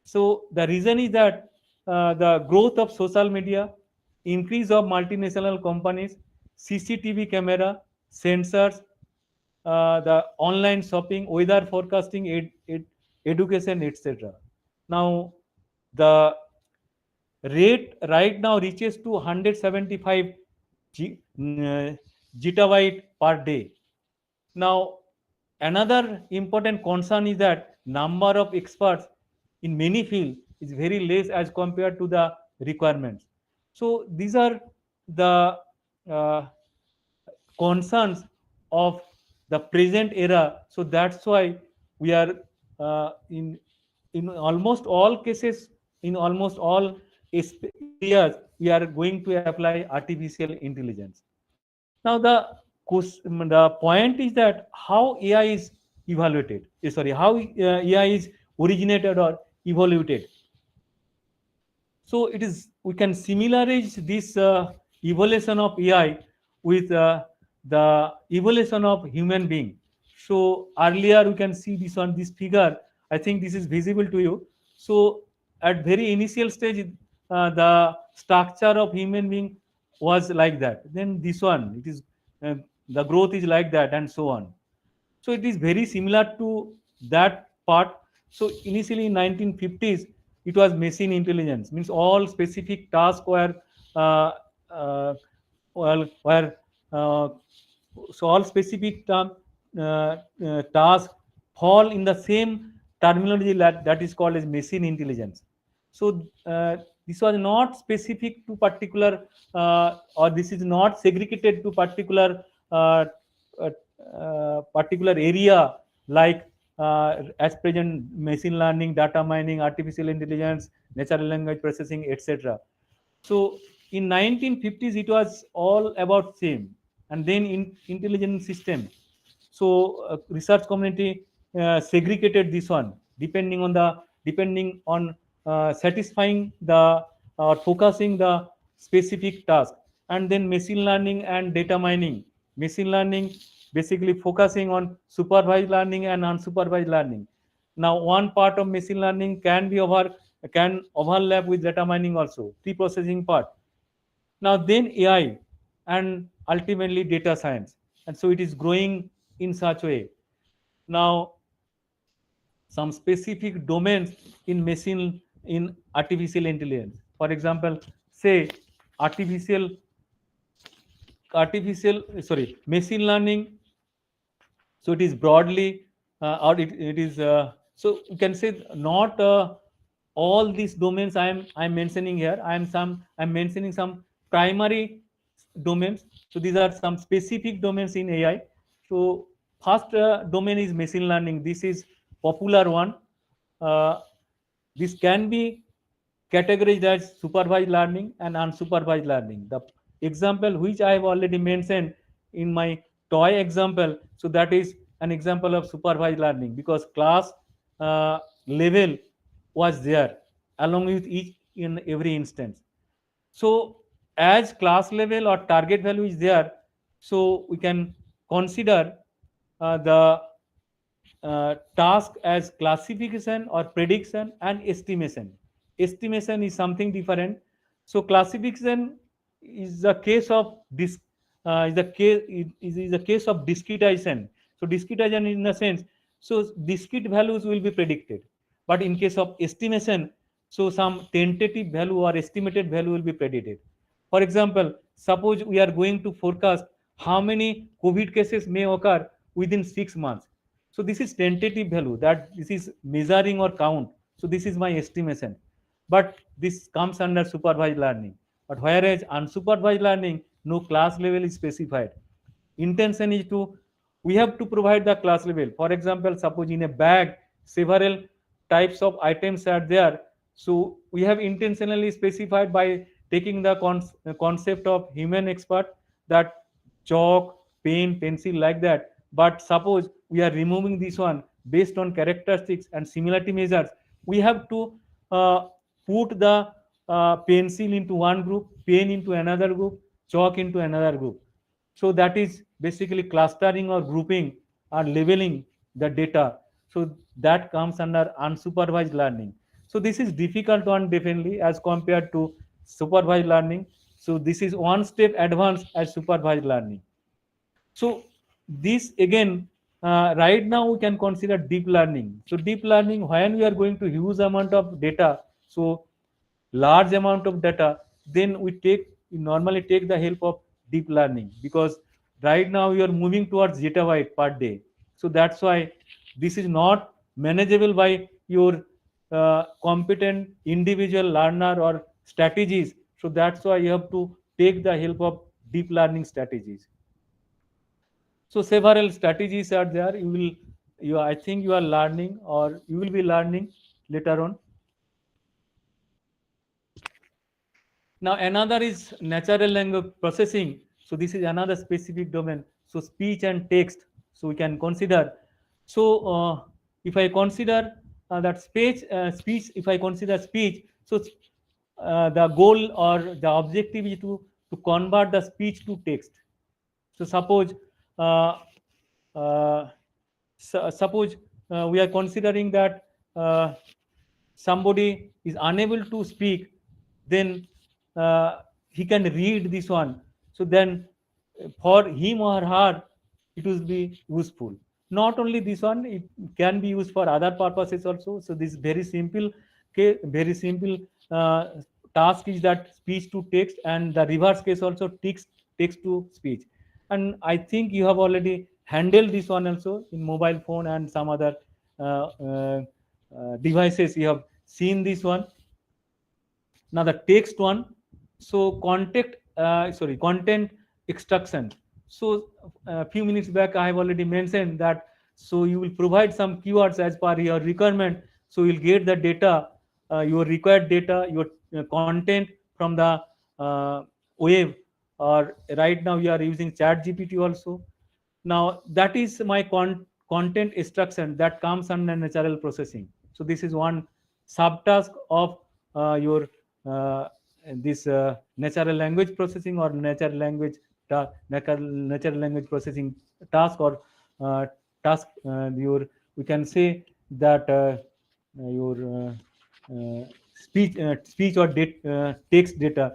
So the reason is that the growth of social media, increase of multinational companies, CCTV camera, sensors, the online shopping, weather forecasting, education, etc. Now the rate right now reaches to 175 gigabyte per day. Now, another important concern is that number of experts in many fields is very less as compared to the requirements. So these are the uh, concerns of the present era. So that's why we are in almost all cases, in almost all areas, we are going to apply artificial intelligence. Now the point is that how AI is evaluated. Sorry, how AI is originated or evaluated. So it is, we can similarize this evolution of AI with the evolution of human being. So earlier we can see this on this figure. I think this is visible to you. So at very initial stage, the structure of human being was like that. Then this one, it is the growth is like that, and so on. So it is very similar to that part. So initially in 1950s, it was machine intelligence, means all specific tasks were uh, uh, were uh, so all specific tasks fall in the same terminology that is called as machine intelligence. So this was not specific to particular or this is not segregated to particular uh, uh, particular area like as present machine learning, data mining, artificial intelligence, natural language processing, etc. So in 1950s, it was all about same, and then in intelligent system. So research community segregated this one depending on satisfying the or focusing the specific task, and then machine learning and data mining. Machine learning basically focusing on supervised learning and unsupervised learning. Now one part of machine learning can overlap with data mining also, pre-processing part. Now then AI, and ultimately data science, and so it is growing in such way. Now some specific domains in artificial intelligence. For example, say artificial machine learning. So it is broadly, or it is, so you can say not all these domains I'm mentioning here. I'm mentioning some primary domains. So these are some specific domains in AI. So first domain is machine learning. This is popular one. uh, this can be categorized as supervised learning and unsupervised learning. The example which I have already mentioned in my toy example, so that is an example of supervised learning, because class level was there along with each in every instance. So as class level or target value is there, so we can consider the task as classification or prediction and estimation. Estimation is something different. So classification is the case of is the case of discretization. So discretization in the sense, so discrete values will be predicted, but in case of estimation, so some tentative value or estimated value will be predicted. For example, suppose we are going to forecast how many COVID cases may occur within 6 months. So this is tentative value, that this is measuring or count. So this is my estimation. But this comes under supervised learning. But whereas unsupervised learning, no class level is specified. Intention is to, we have to provide the class level. For example, suppose in a bag, several types of items are there. So we have intentionally specified by taking the concept of human expert, that chalk, pen, pencil, like that. But suppose we are removing this one based on characteristics and similarity measures, we have to uh, put the pencil into one group, pen into another group, chalk into another group. So that is basically clustering or grouping or labeling the data. So that comes under unsupervised learning. So this is difficult one definitely as compared to supervised learning. So this is one step advanced as supervised learning. So this again, right now we can consider deep learning. So deep learning, when we are going to huge amount of data, so large amount of data, then we normally take the help of deep learning, because right now we are moving towards zettabyte per day. So that's why this is not manageable by your competent individual learner or strategies. So that's why you have to take the help of deep learning strategies. So several strategies are there. I think you are learning, or you will be learning later on. Now another is natural language processing. So this is another specific domain. So speech and text. So we can consider. So if I consider that if I consider speech, so the goal or the objective is to convert the speech to text. So suppose uh, uh, suppose we are considering that somebody is unable to speak, then he can read this one. So then for him or her, it will be useful. Not only this one, it can be used for other purposes also. So this very simple, very simple task is that speech to text, and the reverse case also text to speech. And I think you have already handled this one also in mobile phone and some other devices. You have seen this one. Now the text one, so content extraction. So a few minutes back I have already mentioned that, so you will provide some keywords as per your requirement. So you'll get the data, your required data, your content from the web, or right now we are using chat gpt also. Now that is my content extraction, that comes under natural processing. So this is one subtask of your uh, this natural language processing, or natural language processing task, or task your, we can say that your speech or text data.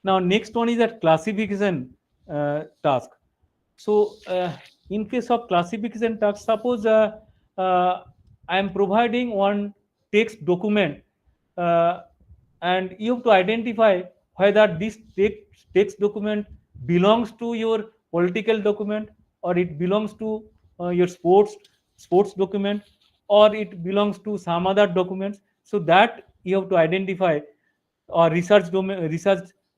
Now next one is that classification task. So in case of classification task, suppose I am providing one text document, uh, and you have to identify whether this text document belongs to your political document, or it belongs to your sports document, or it belongs to some other documents. So that you have to identify, or research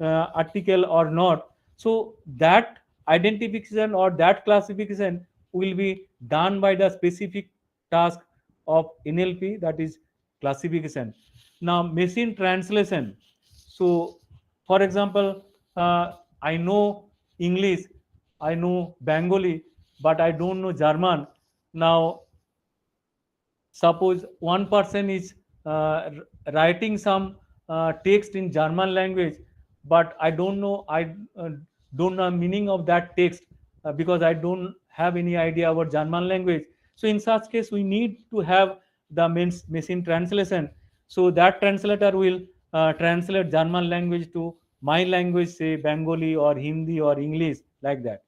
article or not. So that identification or that classification will be done by the specific task of NLP, that is classification. Now machine translation. So for example, I know English, I know Bengali, but I don't know German. Now suppose one person is writing some text in German language, but I don't know meaning of that text, because I don't have any idea about German language. So in such case we need to have the machine translation. So that translator will translate German language to my language, say Bengali or Hindi or English, like that.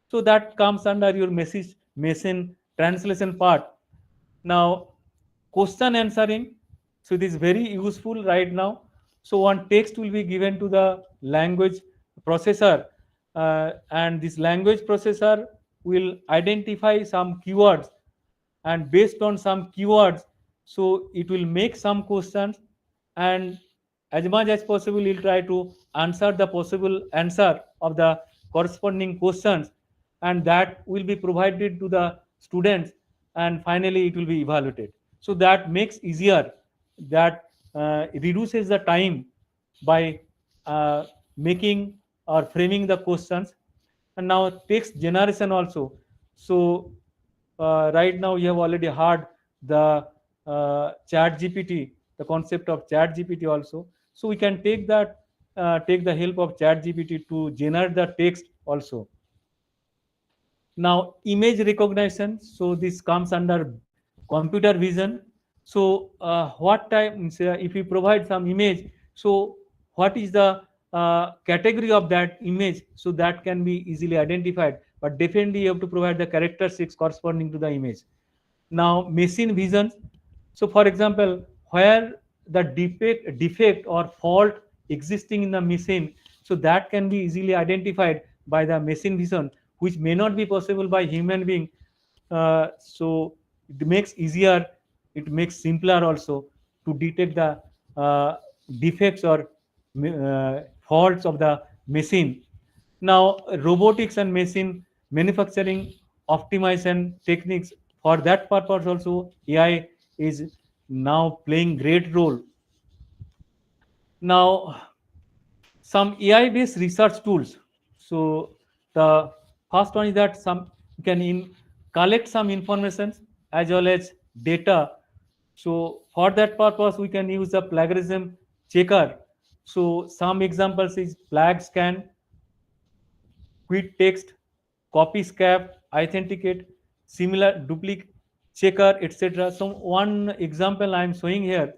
So that comes under your machine translation part. Now question answering, so it is very useful right now. So one text will be given to the language processor, and this language processor will identify some keywords, and based on some keywords, so it will make some questions, and as much as possible you'll try to answer the possible answer of the corresponding questions, and that will be provided to the students, and finally it will be evaluated. So that makes easier, that reduces the time by making or framing the questions. And now text generation also. So right now you have already heard the chat gpt, the concept of chat gpt also. So we can take the help of chat gpt to generate the text also. Now image recognition, so this comes under computer vision. So what time, if we provide some image, so what is the category of that image, so that can be easily identified, but definitely you have to provide the characteristics corresponding to the image. Now machine vision, so for example, where the defect or fault existing in the machine, so that can be easily identified by the machine vision, which may not be possible by human being. So it makes easier, it makes simpler also to detect the defects or faults of the machine. Now robotics and machine manufacturing optimization techniques, for that purpose also AI is now playing great role. Now some AI based research tools. So the first one is that some you can collect some information as well as data. So for that purpose we can use a plagiarism checker. So some examples is flag scan, quit text, copy scab, authenticate, similar duplicate checker, etc. So one example I am showing here.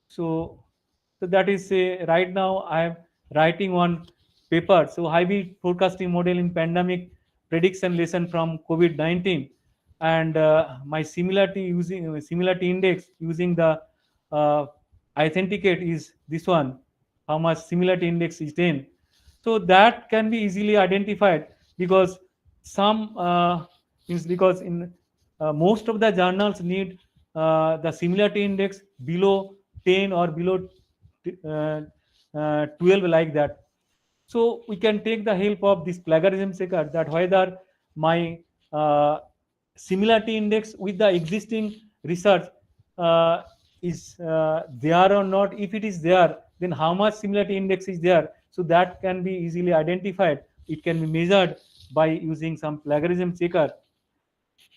So, so that is right now I am writing one paper. So hybrid forecasting model in pandemic prediction lesson from COVID-19, and my similarity index using the uh, authenticate is this one. How much similarity index is 10? So that can be easily identified, because some means because in most of the journals need the similarity index below 10 or below 12, like that. So we can take the help of this plagiarism checker, that whether my similarity index with the existing research is there or not. If it is there, then how much similarity index is there, so that can be easily identified. It can be measured by using some plagiarism checker.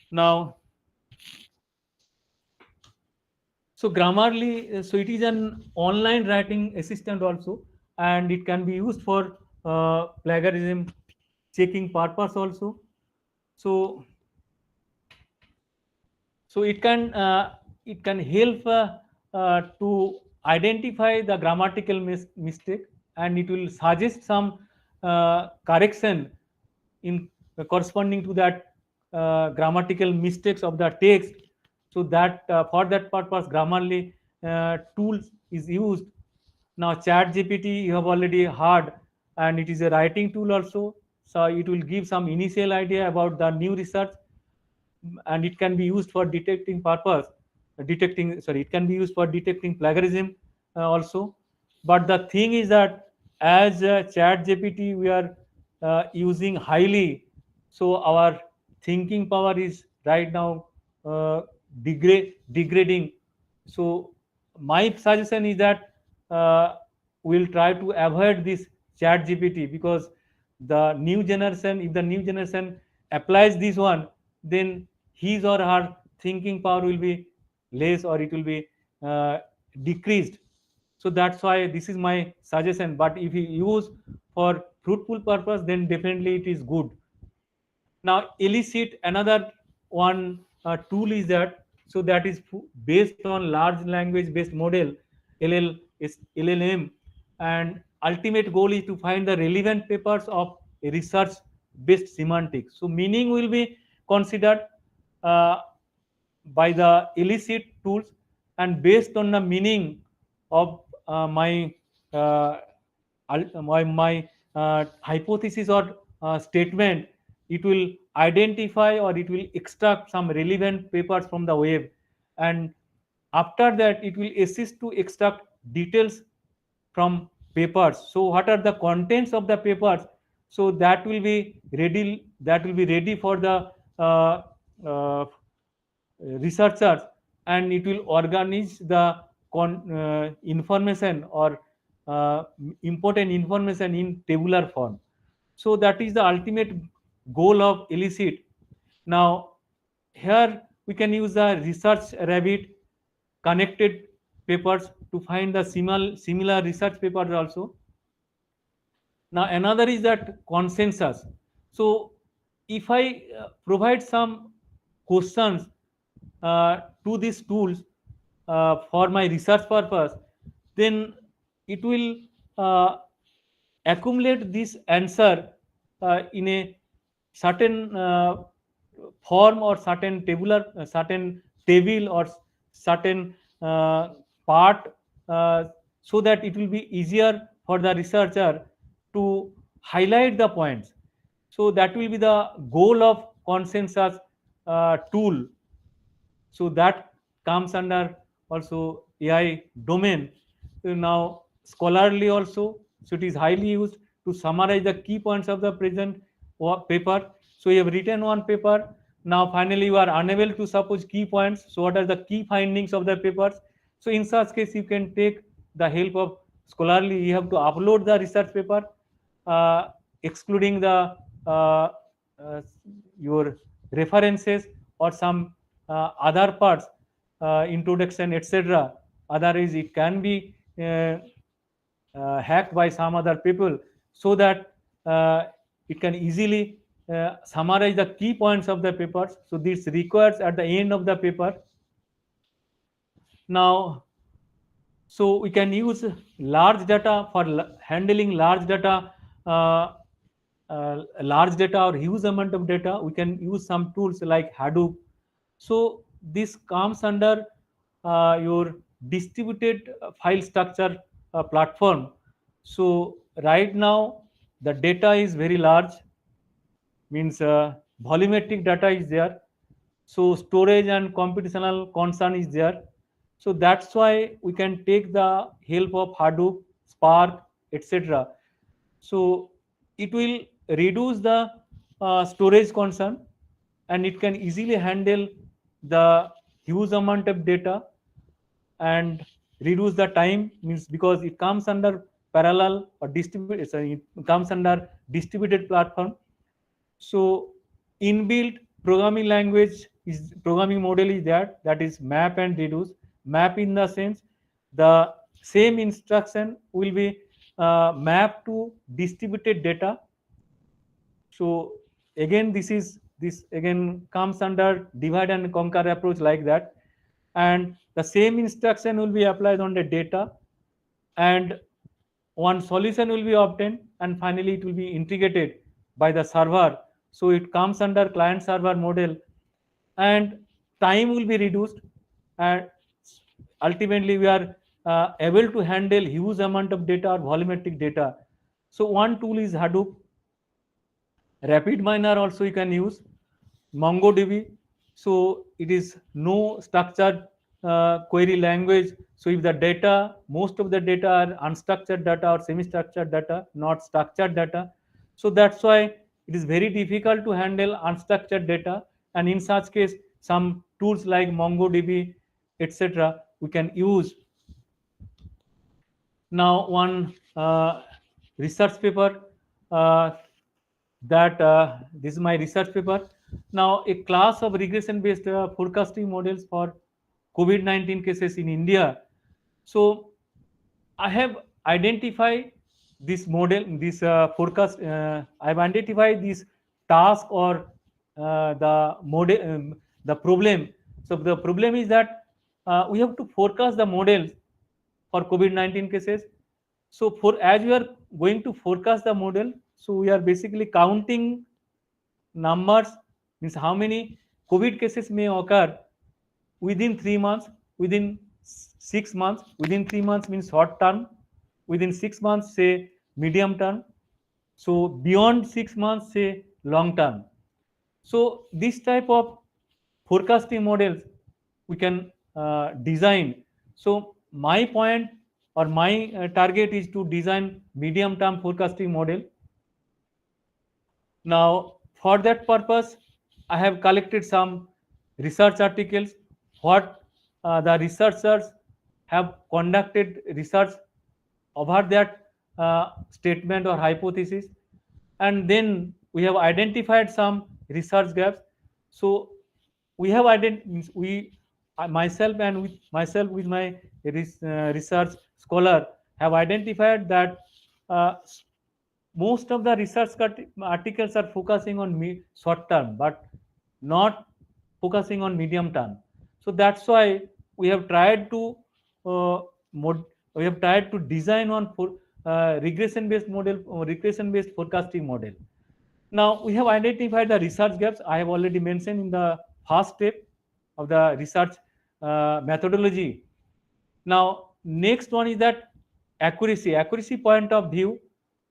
Now so Grammarly, so it is an online writing assistant also, and it can be used for plagiarism checking purpose also. So so it can help to identify the grammatical mistake, and it will suggest some correction in corresponding to that grammatical mistakes of the text. So that for that purpose, Grammarly tools is used. Now, Chat GPT you have already heard, and it is a writing tool also. So it will give some initial idea about the new research, and it can be used for detecting purpose, detecting sorry, it can be used for detecting plagiarism also. But the thing is that as Chat GPT we are using highly, so our thinking power is right now uh, degrading. So my suggestion is that we'll try to avoid this Chat GPT, because the new generation, if the new generation applies this one, then his or her thinking power will be less, or it will be uh, decreased. So that's why this is my suggestion. But if you use for fruitful purpose, then definitely it is good. Now, elicit, another one tool is that, so that is based on large language based model, LLM, and ultimate goal is to find the relevant papers of research based semantics. So meaning will be considered uh, by the illicit tools, and based on the meaning of uh, my hypothesis or statement, it will identify or it will extract some relevant papers from the web, and after that it will assist to extract details from papers. So what are the contents of the papers, so that will be ready for the uh, uh, researchers, and it will organize the information or uh, important information in tabular form. So that is the ultimate goal of illicit. Now, here we can use the research rabbit connected papers to find the similar research papers also. Now, another is that consensus. So, if I provide some questions to these tools for my research purpose, then it will uh, accumulate this answer in a certain form, or certain table, or certain part, so that it will be easier for the researcher to highlight the points. So that will be the goal of consensus tool. So that comes under also AI domain. So now scholarly also, so it is highly used to summarize the key points of the present paper. So you have written one paper, now finally you are unable to suppose key points, so what are the key findings of the papers? So in such case you can take the help of scholarly. You have to upload the research paper uh, excluding the uh, uh, your references or some other parts, introduction, etc. Otherwise, it can be hacked by some other people, so that it can easily summarize the key points of the papers. So this requires at the end of the paper. Now, so we can use large data for handling uh, large data or huge amount of data. We can use some tools like Hadoop. So this comes under your distributed file structure platform. So right now the data is very large, means volumetric data is there, so storage and computational concern is there. So that's why we can take the help of Hadoop, Spark, etc. So it will reduce the storage concern, and it can easily handle the huge amount of data, and reduce the time, means because it comes under parallel or distributed, sorry, it comes under distributed platform. So inbuilt programming language is programming model is there, that is map and reduce. Map in the sense the same instruction will be mapped to distributed data. So again this again comes under divide and conquer approach like that, and the same instruction will be applied on the data, and one solution will be obtained, and finally it will be integrated by the server. So it comes under client server model, and time will be reduced, and ultimately we are able to handle huge amount of data or volumetric data. So one tool is Hadoop. Rapid miner also you can use. MongoDB. So it is no structured query language. So if the data, most of the data are unstructured data or semi-structured data, not structured data. So that's why it is very difficult to handle unstructured data. And in such case, some tools like MongoDB, etc., we can use. Now, one research paper that this is my research paper. Now, a class of regression-based forecasting models for COVID-19 cases in India. So, I have identified this model, this forecast. I've identified this task or the model, the problem. So, the problem is that we have to forecast the models for COVID-19 cases. So for as we are going to forecast the model, so we are basically counting numbers, means how many COVID cases may occur within 3 months, within 6 months, within 3 months means short term, within 6 months say medium term, so beyond 6 months say long term. So this type of forecasting models we can design. So my point or my target is to design medium term forecasting model. Now for that purpose I have collected some research articles, what the researchers have conducted research over that statement or hypothesis, and then we have identified some research gaps. So we have we myself and with myself with my research scholar have identified that uh, most of the research articles are focusing on short term but not focusing on medium term. So that's why we have tried to uh, mod- we have tried to design on for regression based model, regression based forecasting model. Now we have identified the research gaps I have already mentioned in the first step of the research methodology. Now next one is that accuracy point of view.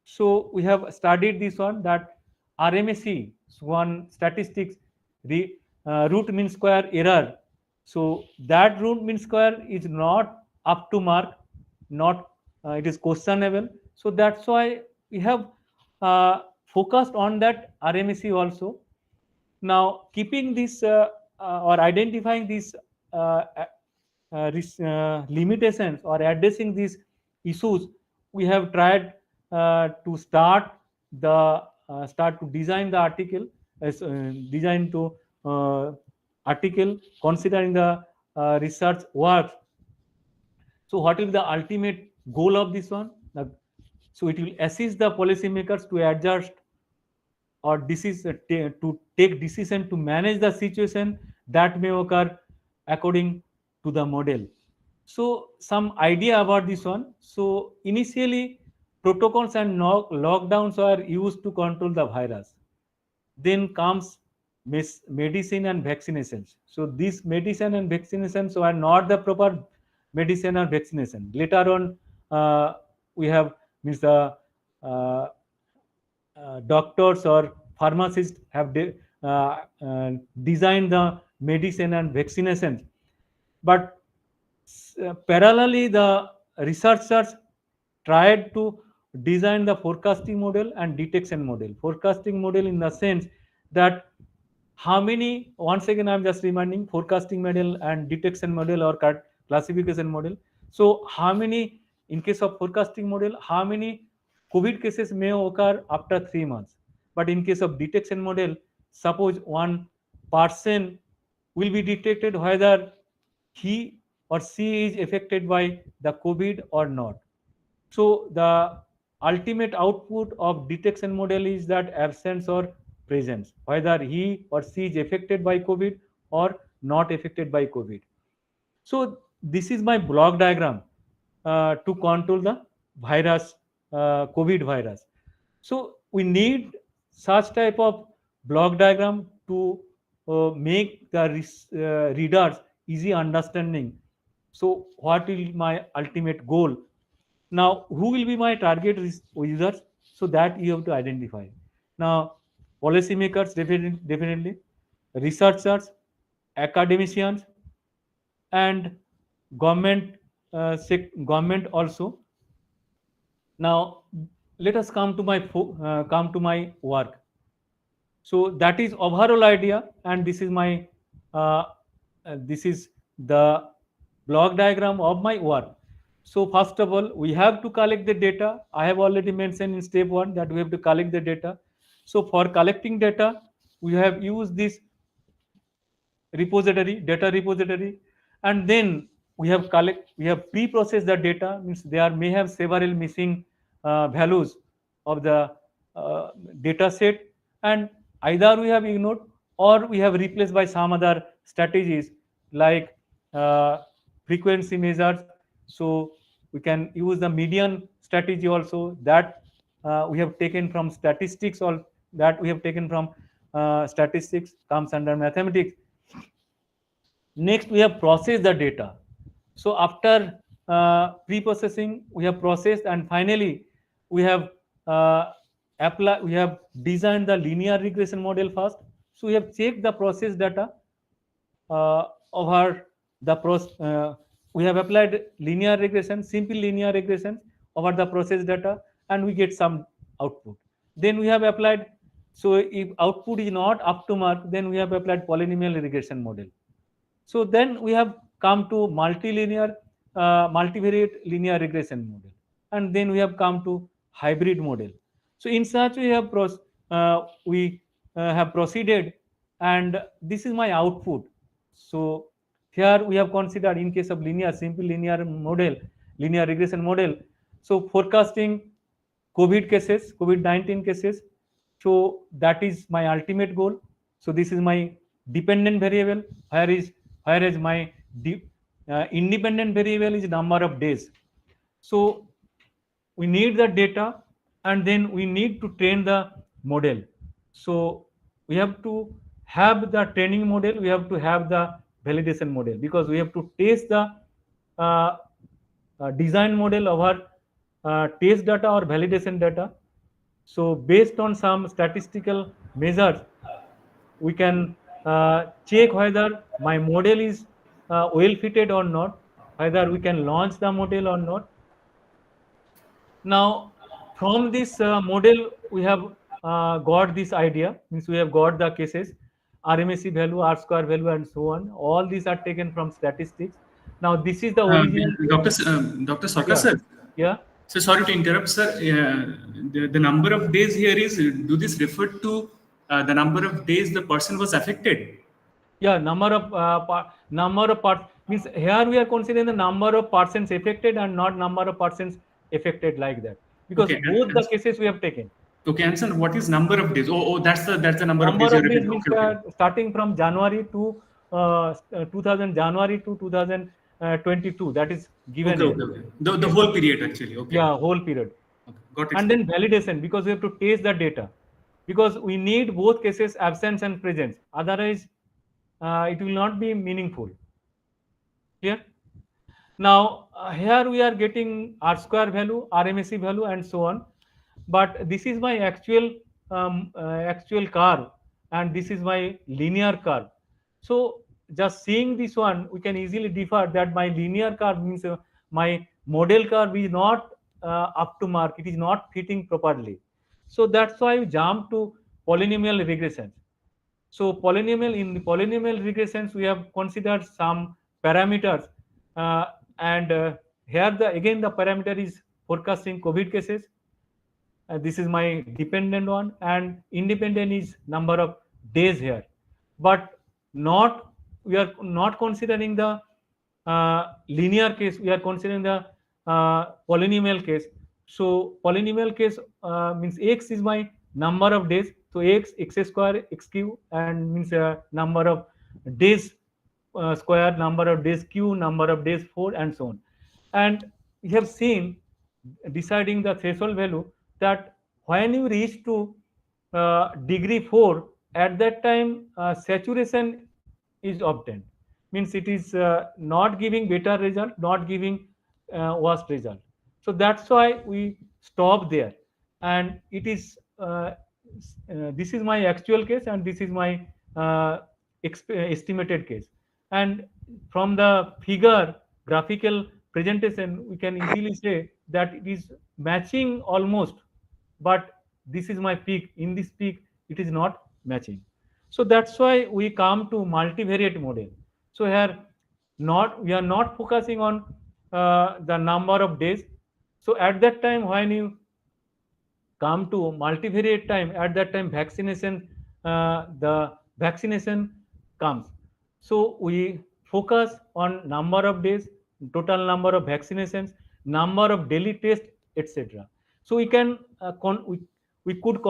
So we have studied this one, that RMSE, one statistics, the root mean square error. So that root mean square is not up to mark, not it is questionable. So that's why we have focused on that RMSE also. Now keeping this or identifying these uh, limitations or addressing these issues, we have tried to start to design the article as design to article considering the research work. So what will be the ultimate goal of this one? So it will assist the policymakers to adjust or to take decision to manage the situation that may occur according to the model. So some idea about this one. So initially protocols and lockdowns are used to control the virus. Then comes medicine and vaccinations. So these medicine and vaccinations are not the proper medicine or vaccination. Later on, we have means the uh, doctors or pharmacists have designed the medicine and vaccination, but parallelly the researchers tried to design the forecasting model and detection model. Forecasting model in the sense that how many, once again I'm just reminding, forecasting model and detection model or classification model. So how many, in case of forecasting model, how many COVID cases may occur after 3 months, but in case of detection model, suppose one person will be detected whether he or she is affected by the COVID or not. So the ultimate output of detection model is that absence or presence, whether he or she is affected by COVID or not affected by COVID. So this is my block diagram to control the virus, COVID virus. So we need such type of block diagram to make the readers easy understanding. So what is my ultimate goal? Now, who will be my target users? So that you have to identify. Now, policymakers definitely, researchers, academicians, and government government also. Now, let us come to my work. So that is overall idea, and this is my uh, this is the block diagram of my work. So first of all, we have to collect the data. I have already mentioned in step 1 that we have to collect the data. So for collecting data, we have used this repository, data repository, and then we have pre-processed the data. Means there may have several missing values of the data set, and either we have ignored or we have replaced by some other strategies like uh, frequency measures. So we can use the median strategy also, that we have taken from statistics, or that we have taken from statistics, comes under mathematics. Next, we have processed the data. So after pre-processing, we have processed, and finally, we have we have designed the linear regression model first. So we have checked the process data over the we have applied linear regression, simple linear regression over the process data, and we get some output. Then we have applied. So if output is not up to mark, then we have applied polynomial regression model. So then we have come to multivariate linear regression model, and then we have come to hybrid model. So in such we have proceeded, and this is my output. So here we have considered, in case of simple linear model, linear regression model. So forecasting COVID-19 cases. So that is my ultimate goal. So this is my dependent variable. Whereas my independent variable is number of days. So we need the data, and then we need to train the model. So we have to have the training model, we have to have the validation model, because we have to test the uh, design model over test data or validation data. So based on some statistical measures, we can check whether my model is well fitted or not, whether we can launch the model or not. Now, from this model, we have got this idea. Means we have got the cases, RMSE value, R square value, and so on. All these are taken from statistics. Now, this is the original. Dr. Sarkar Yeah, sir. yeah, So sorry to interrupt, sir. The number of days here is, do this refer to the number of days the person was affected? yeah. Number of parts, means here we are considering the number of persons affected and not number of persons affected, like that, because Okay, both the cases we have taken. okay, and sir, what is number of days? Oh, that's the number of days Number you're of days referring to. means Okay, okay. starting from January to 2000 January to 2022. That is given Okay, here. okay, okay. The Okay. whole period actually. Okay. Yeah, whole period. Okay. Got it, And sir. then validation, because we have to test the data, because we need both cases, absence and presence. Otherwise, it will not be meaningful. Here. Now, here we are getting R square value, RMSE value, and so on. But this is my actual curve, and this is my linear curve. So just seeing this one, we can easily defer that my linear curve means my model curve is not up to mark. It is not fitting properly. So that's why we jump to polynomial regression. So in the polynomial regressions, we have considered some parameters, uh, and here again the parameter is forecasting COVID cases. This is my dependent one, and independent is number of days here, but not we are not considering the linear case. We are considering the polynomial case. So polynomial case means x is my number of days. So x square x cube, and means number of days square, number of days q, number of days 4, and so on. And we have seen, deciding the threshold value, that when you reach to degree 4, at that time saturation is obtained, means it is not giving better result, not giving worst result. So that's why we stop there, and it is this is my actual case and this is my estimated case. And from the figure graphical presentation we can easily say that it is matching almost, but this is my peak, in this peak it is not matching. So that's why we come to multivariate model. So here not we are not focusing on the number of days. So at that time when you come to multivariate time, at that time vaccination the vaccination comes. So we focus on number of days, total number of vaccinations, number of daily tests, etc. So we can we could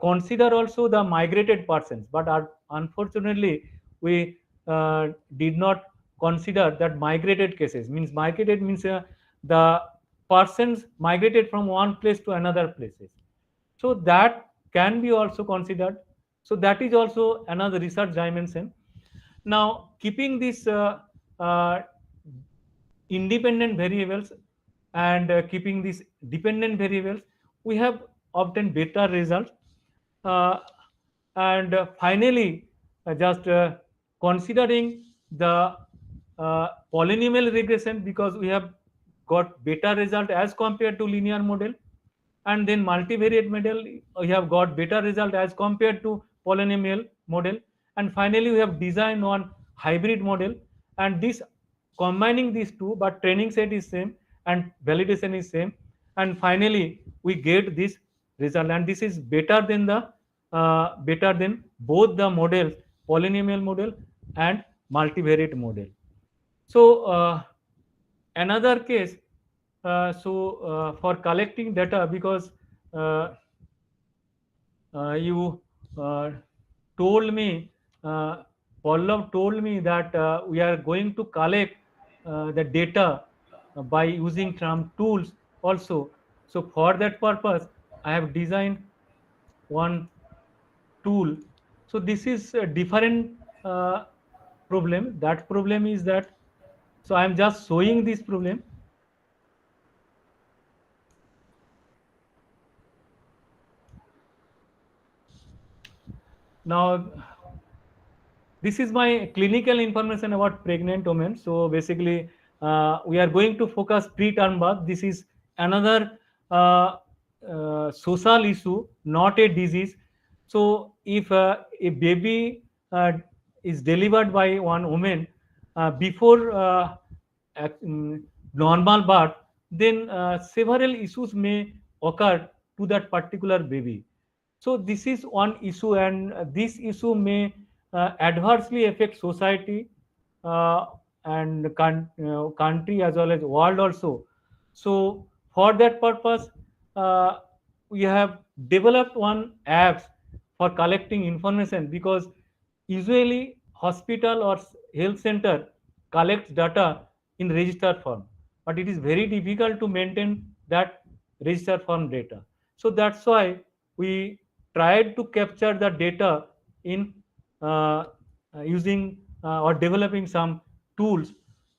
consider also the migrated persons, but unfortunately we did not consider that migrated cases. Means migrated means the persons migrated from one place to another places. So that can be also considered. So that is also another research dimension. Now keeping this uh, independent variables and keeping these dependent variables, we have obtained better results. uh, and finally just considering the polynomial regression, because we have got better result as compared to linear model, and then multivariate model we have got better result as compared to polynomial model, and finally we have designed one hybrid model. And this combining these two, but training set is same and validation is same, and finally we get this result, and this is better than the better than both the models, polynomial model and multivariate model. So another case, for collecting data, because uh, you told me, Pallav told me that we are going to collect the data by using some tools also. So for that purpose, I have designed one tool. So this is a different problem. That problem is that, so I am just showing this problem. Now this is my clinical information about pregnant women. So basically we are going to focus preterm birth. This is another social issue, not a disease. So if a baby is delivered by one woman before normal birth, then several issues may occur to that particular baby. So this is one issue, and this issue may adversely affect society uh, and country as well as world also. So for that purpose, uh, we have developed one apps for collecting information, because usually hospital or health center collects data in registered form, but it is very difficult to maintain that registered form data. So that's why we tried to capture the data in using or developing some tools.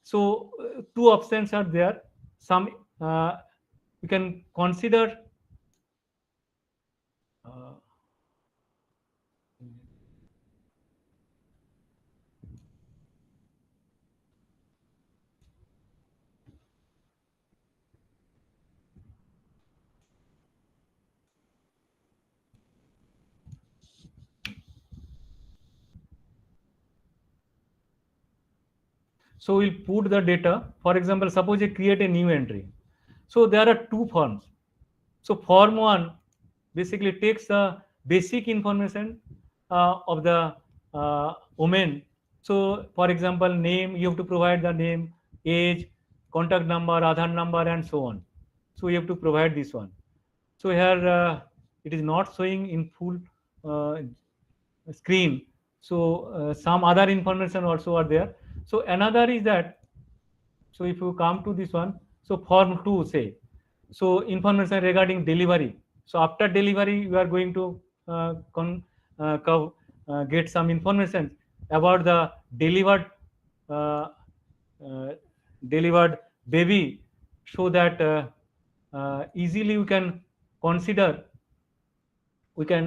So two options are there. Some we can consider uh, so we'll put the data. For example, suppose you create a new entry. So there are two forms. So form one basically takes the basic information of the woman. So for example, name, you have to provide the name, age, contact number, Aadhaar number, and so on. So you have to provide this one. So here it is not showing in full uh, screen. So some other information also are there. So another is that, so if you come to this one, so form 2 say, so information regarding delivery. So after delivery, you are going to get some information about the uh, delivered baby, so that easily we can consider, we can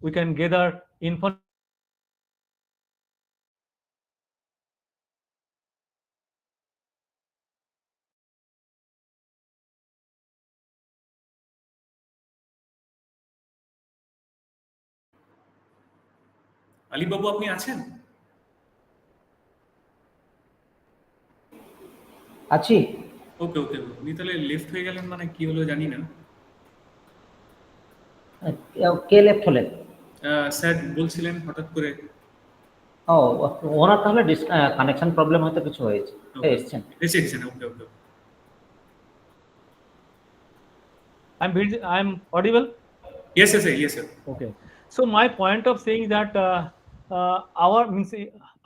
we can gather information Ali বাবু আপনি আছেন? আছি। ওকে ওকে, উনি তাহলে left হয়ে গেলেন, মানে কি হলো জানি না। কে লেফট হলেন? স্যার বলছিলেন হঠাৎ করে। ও, ওনার তাহলে কানেকশন প্রবলেম হয়তো কিছু হয়েছে। এসছেন? এসেছেন, ওকে ওকে। I'm audible? Yes, yes, sir. Yes, sir. Okay. So my point of saying that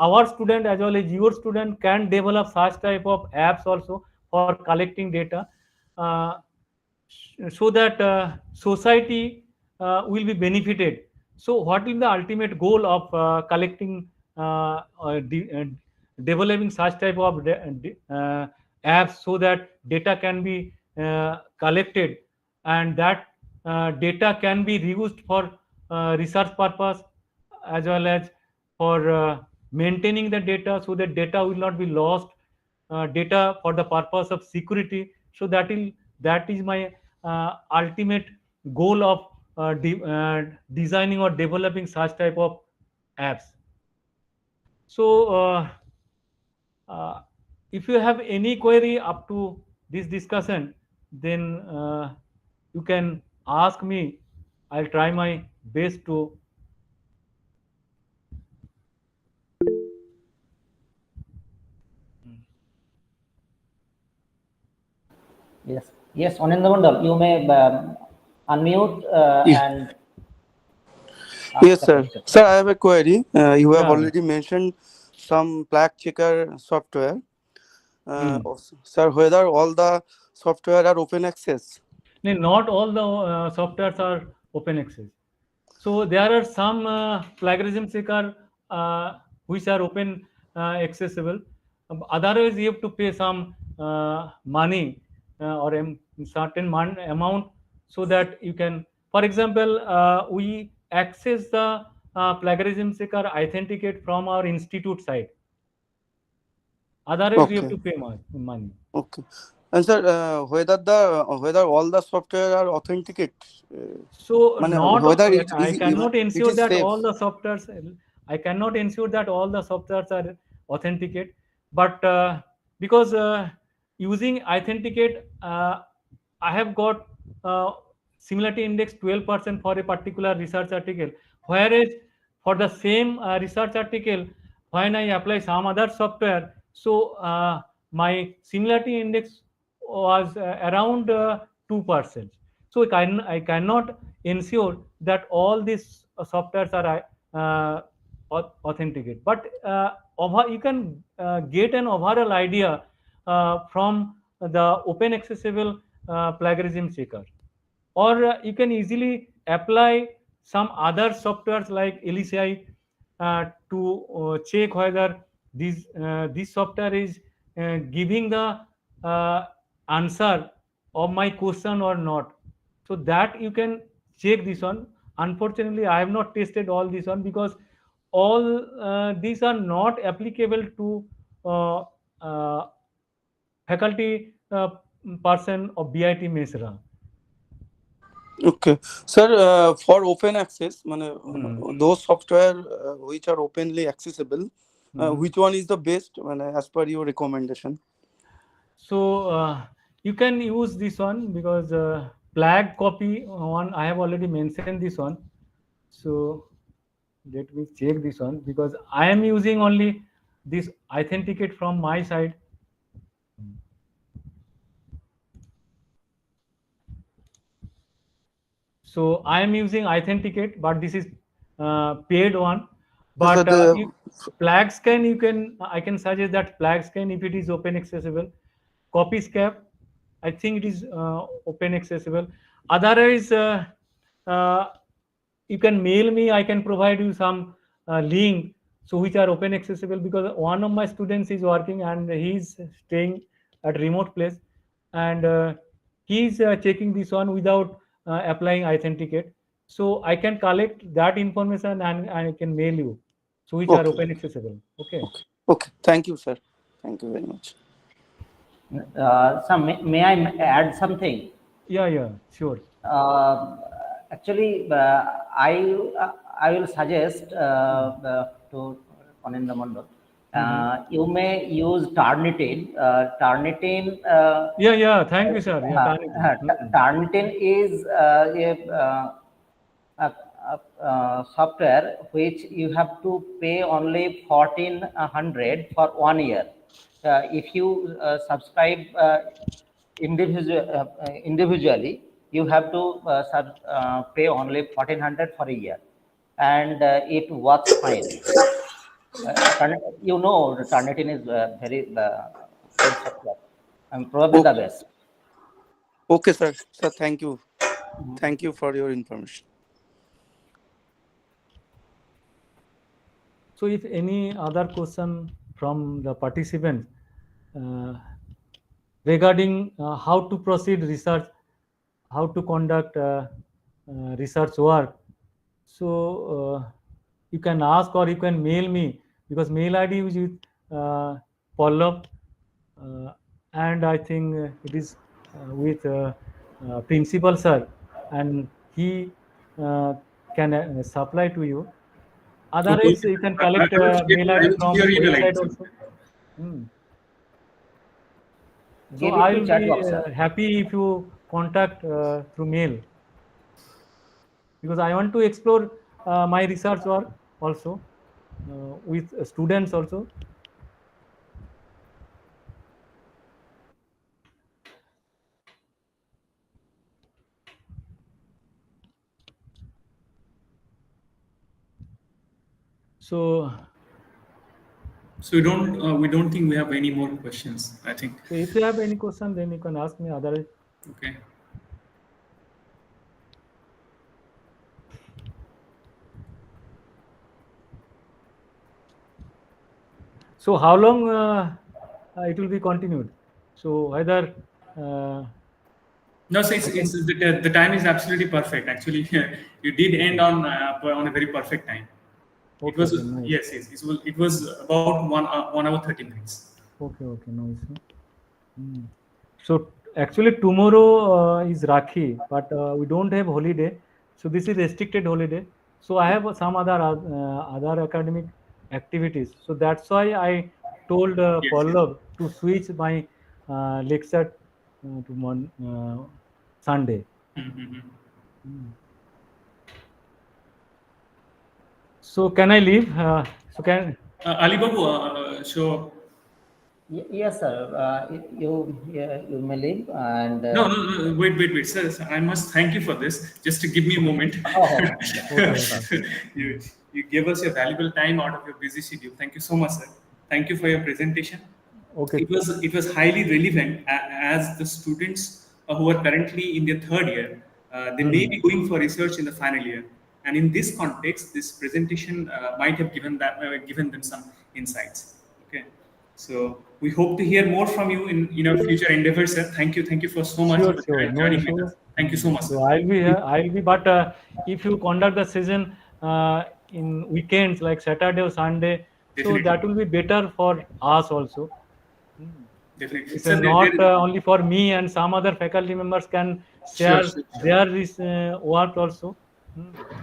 our student as well as your student can develop such type of apps also for collecting data, so that society will be benefited. So what is the ultimate goal of collecting developing such type of apps, so that data can be collected, and that data can be reused for research purpose, as well as for maintaining the data, so that data will not be lost, data for the purpose of security. So that is my ultimate goal of designing or developing such type of apps. So if you have any query up to this discussion, then you can ask me. I'll try my best to Yes, Anindya Mandal, you may unmute and ask Yes, the sir. question. Sir, I have a query. You have Yeah. already mentioned some plaque checker software. Sir, whether all the software are open access? No, not all the softwares are open access. So there are some plagiarism checker which are open accessible. Otherwise, you have to pay some money or a certain amount, so that you can. For example, we access the plagiarism checker authenticate from our institute site. Otherwise, we have to pay money. Okay. And sir, whether all the software are authenticate? So not whether I cannot ensure that safe. all the softwares. I cannot ensure that all the softwares are authenticate, but because using authenticate, I have got similarity index 12% for a particular research article, whereas for the same research article, when I apply some other software, so my similarity index was around 2%. So I cannot ensure that all these softwares are authenticate, but you can get an overall idea from the open accessible plagiarism checker, or you can easily apply some other softwares like LCI to check whether this software is giving the answer of my question or not. So that you can check this one. Unfortunately, I have not tested all this one, because all these are not applicable to uh, uh, faculty person of BIT Mesra. Okay, sir. For open access, those software which are openly accessible, which one is the best as per your recommendation? So you can use this one, because flag copy one I have already mentioned this one. So let me check this one, because I am using only this authenticate from my side. So I am using authenticate, but this is paid one. But flag scan, I can suggest that flag scan, if it is open accessible. Copyscap, I think it is open accessible. Otherwise, you can mail me. I can provide you some link, so which are open accessible, because one of my students is working and he's staying at remote place, and he's checking this one without applying authenticate. So I can collect that information and I can mail you, so which are Okay. open accessible. Okay. Okay. Thank you, sir. Thank you very much. May I add something? Yeah, sure. Actually, I will suggest to Ananda Mandal, you may use Turnitin. Turnitin. Yeah. Thank you, sir. Yeah, Turnitin. Turnitin is a software which you have to pay only 1,400 for 1 year. If you subscribe individually, you have to pay only 1,400 for a year, and it works fine. You know, Turnitin is very good software, and probably the best. Okay, sir. Sir, thank you. Thank you for your information. So if any other question from the participants regarding how to proceed research, how to conduct research work, so you can ask or you can mail me, because mail ID is with Pallav, and I think it is with principal sir, and he can supply to you. Otherwise, you can collect mail I ID will from share email website ID. also. So Give it I to will chat be box, sir. happy if you contact through mail, because I want to explore my research work also with students also. So we don't think we have any more questions, I think. So if you have any question, then you can ask me. Otherwise, okay. So how long it will be continued? So whether No, so the time is absolutely perfect. Actually, you did end on a very perfect time. Okay, It was nice. yes. It was about 1 hour 30 minutes. Okay, no issue. So actually tomorrow is Rakhi, but we don't have holiday, so this is restricted holiday. So I have some other academic activities. So that's why I told Yes. Pallav to switch my lecture to Sunday. So can I leave? So can Ali Babu, so Yes, sir. You may leave, and no, wait, sir. I must thank you for this. Just to give me a moment. Okay. You gave us your valuable time out of your busy schedule. Thank you so much, sir. Thank you for your presentation. Okay. It was highly relevant as the students who are currently in their third year, they may be going for research in the final year, and in this context, this presentation might have given them some insights. Okay, so we hope to hear more from you in our future endeavors, sir. Thank you for so much Sure. for No joining issue. with us. Thank you so much, sir. So I'll be here. But if you conduct the session in weekends like Saturday or Sunday, Definitely. so that will be better for us also. Definitely. It's Sir, not only for me, and some other faculty members can share Sure. their work also.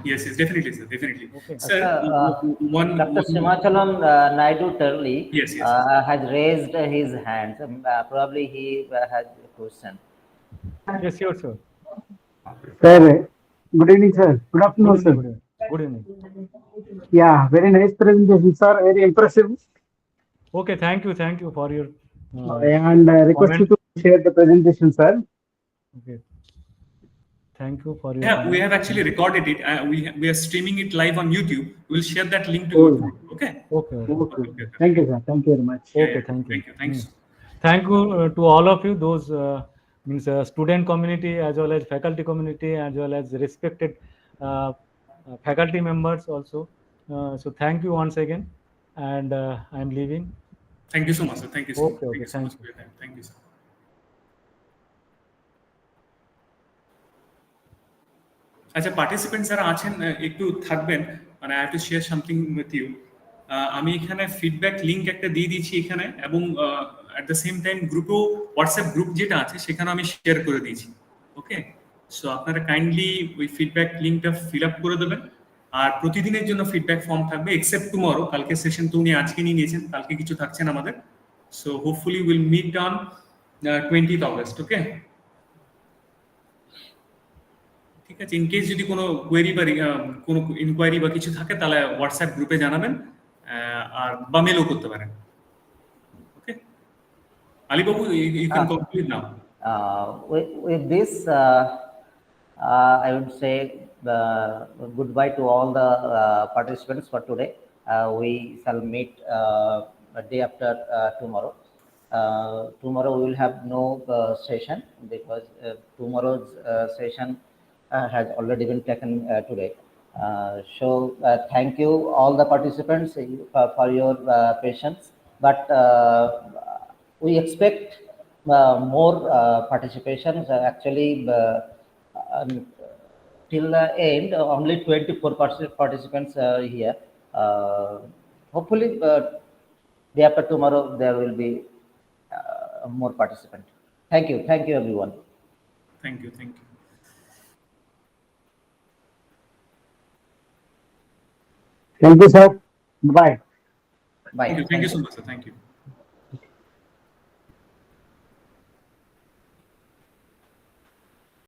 Yes, definitely, sir. Definitely. Okay. Sir, Dr. Simachalam Naidu Turley Yes. has raised his hand. Probably he has a question. Yes, sure. Sir, good evening, sir. Good afternoon, sir. Good evening. Yeah, very nice presentation, sir. Very impressive. Okay, thank you for your And I request you to share the presentation, sir. Okay. Thank you for your Yeah, we have actually recorded it. We are streaming it live on YouTube. We'll share that link to Oh, you. Okay. Okay. Thank you, sir. Thank you very much. Okay, thank you. Thanks. Thank you to all of you, those means student community as well as faculty community as well as respected faculty members also. So thank you once again, and I'm leaving. Thank you so much, sir. Thank you so much. Okay, Thank you so thank much you. for your time. Thank you, sir. আচ্ছা, participant যারা আছেন একটু থাকবেন, মানে I have to share something with you. আমি এখানে feedback link একটা দিয়ে দিয়েছি এখানে, এবং অ্যাট দ্য সেম টাইম গ্রুপেও, হোয়াটসঅ্যাপ গ্রুপ যেটা আছে সেখানে আমি শেয়ার করে দিয়েছি। ওকে, সো আপনারা কাইন্ডলি ওই ফিডব্যাক লিঙ্কটা ফিল আপ করে দেবেন। আর প্রতিদিনের জন্য ফিডব্যাক ফর্ম থাকবে, এক্সেপ্ট টুমরো। কালকে সেশন তো উনি আজকে নিয়ে নিয়েছেন, কালকে কিছু থাকছেন আমাদের। So hopefully will meet on 20th August। Okay, ঠিক আছে। ইনকেস যদি কোনো কোয়েরি বা কোনো ইনকোয়ারি বা কিছু থাকে তাহলে হোয়াটসঅ্যাপ গ্রুপে জানাবেন, আর বা মেলও করতে পারেন। Okay, Alibabu, you can complete now. With this, I would say goodbye to all the participants for today. We shall meet a day after tomorrow. Tomorrow we will have no session, because tomorrow's session has already been taken today. So thank you all the participants for your patience, but we expect more participations. Actually, um, till the end, only 24 participants here. Hopefully, day after tomorrow there will be more participants. Thank you everyone. Thank you, thank you. Thank you, sir. Bye. Bye. Thank you so much, sir. Thank you.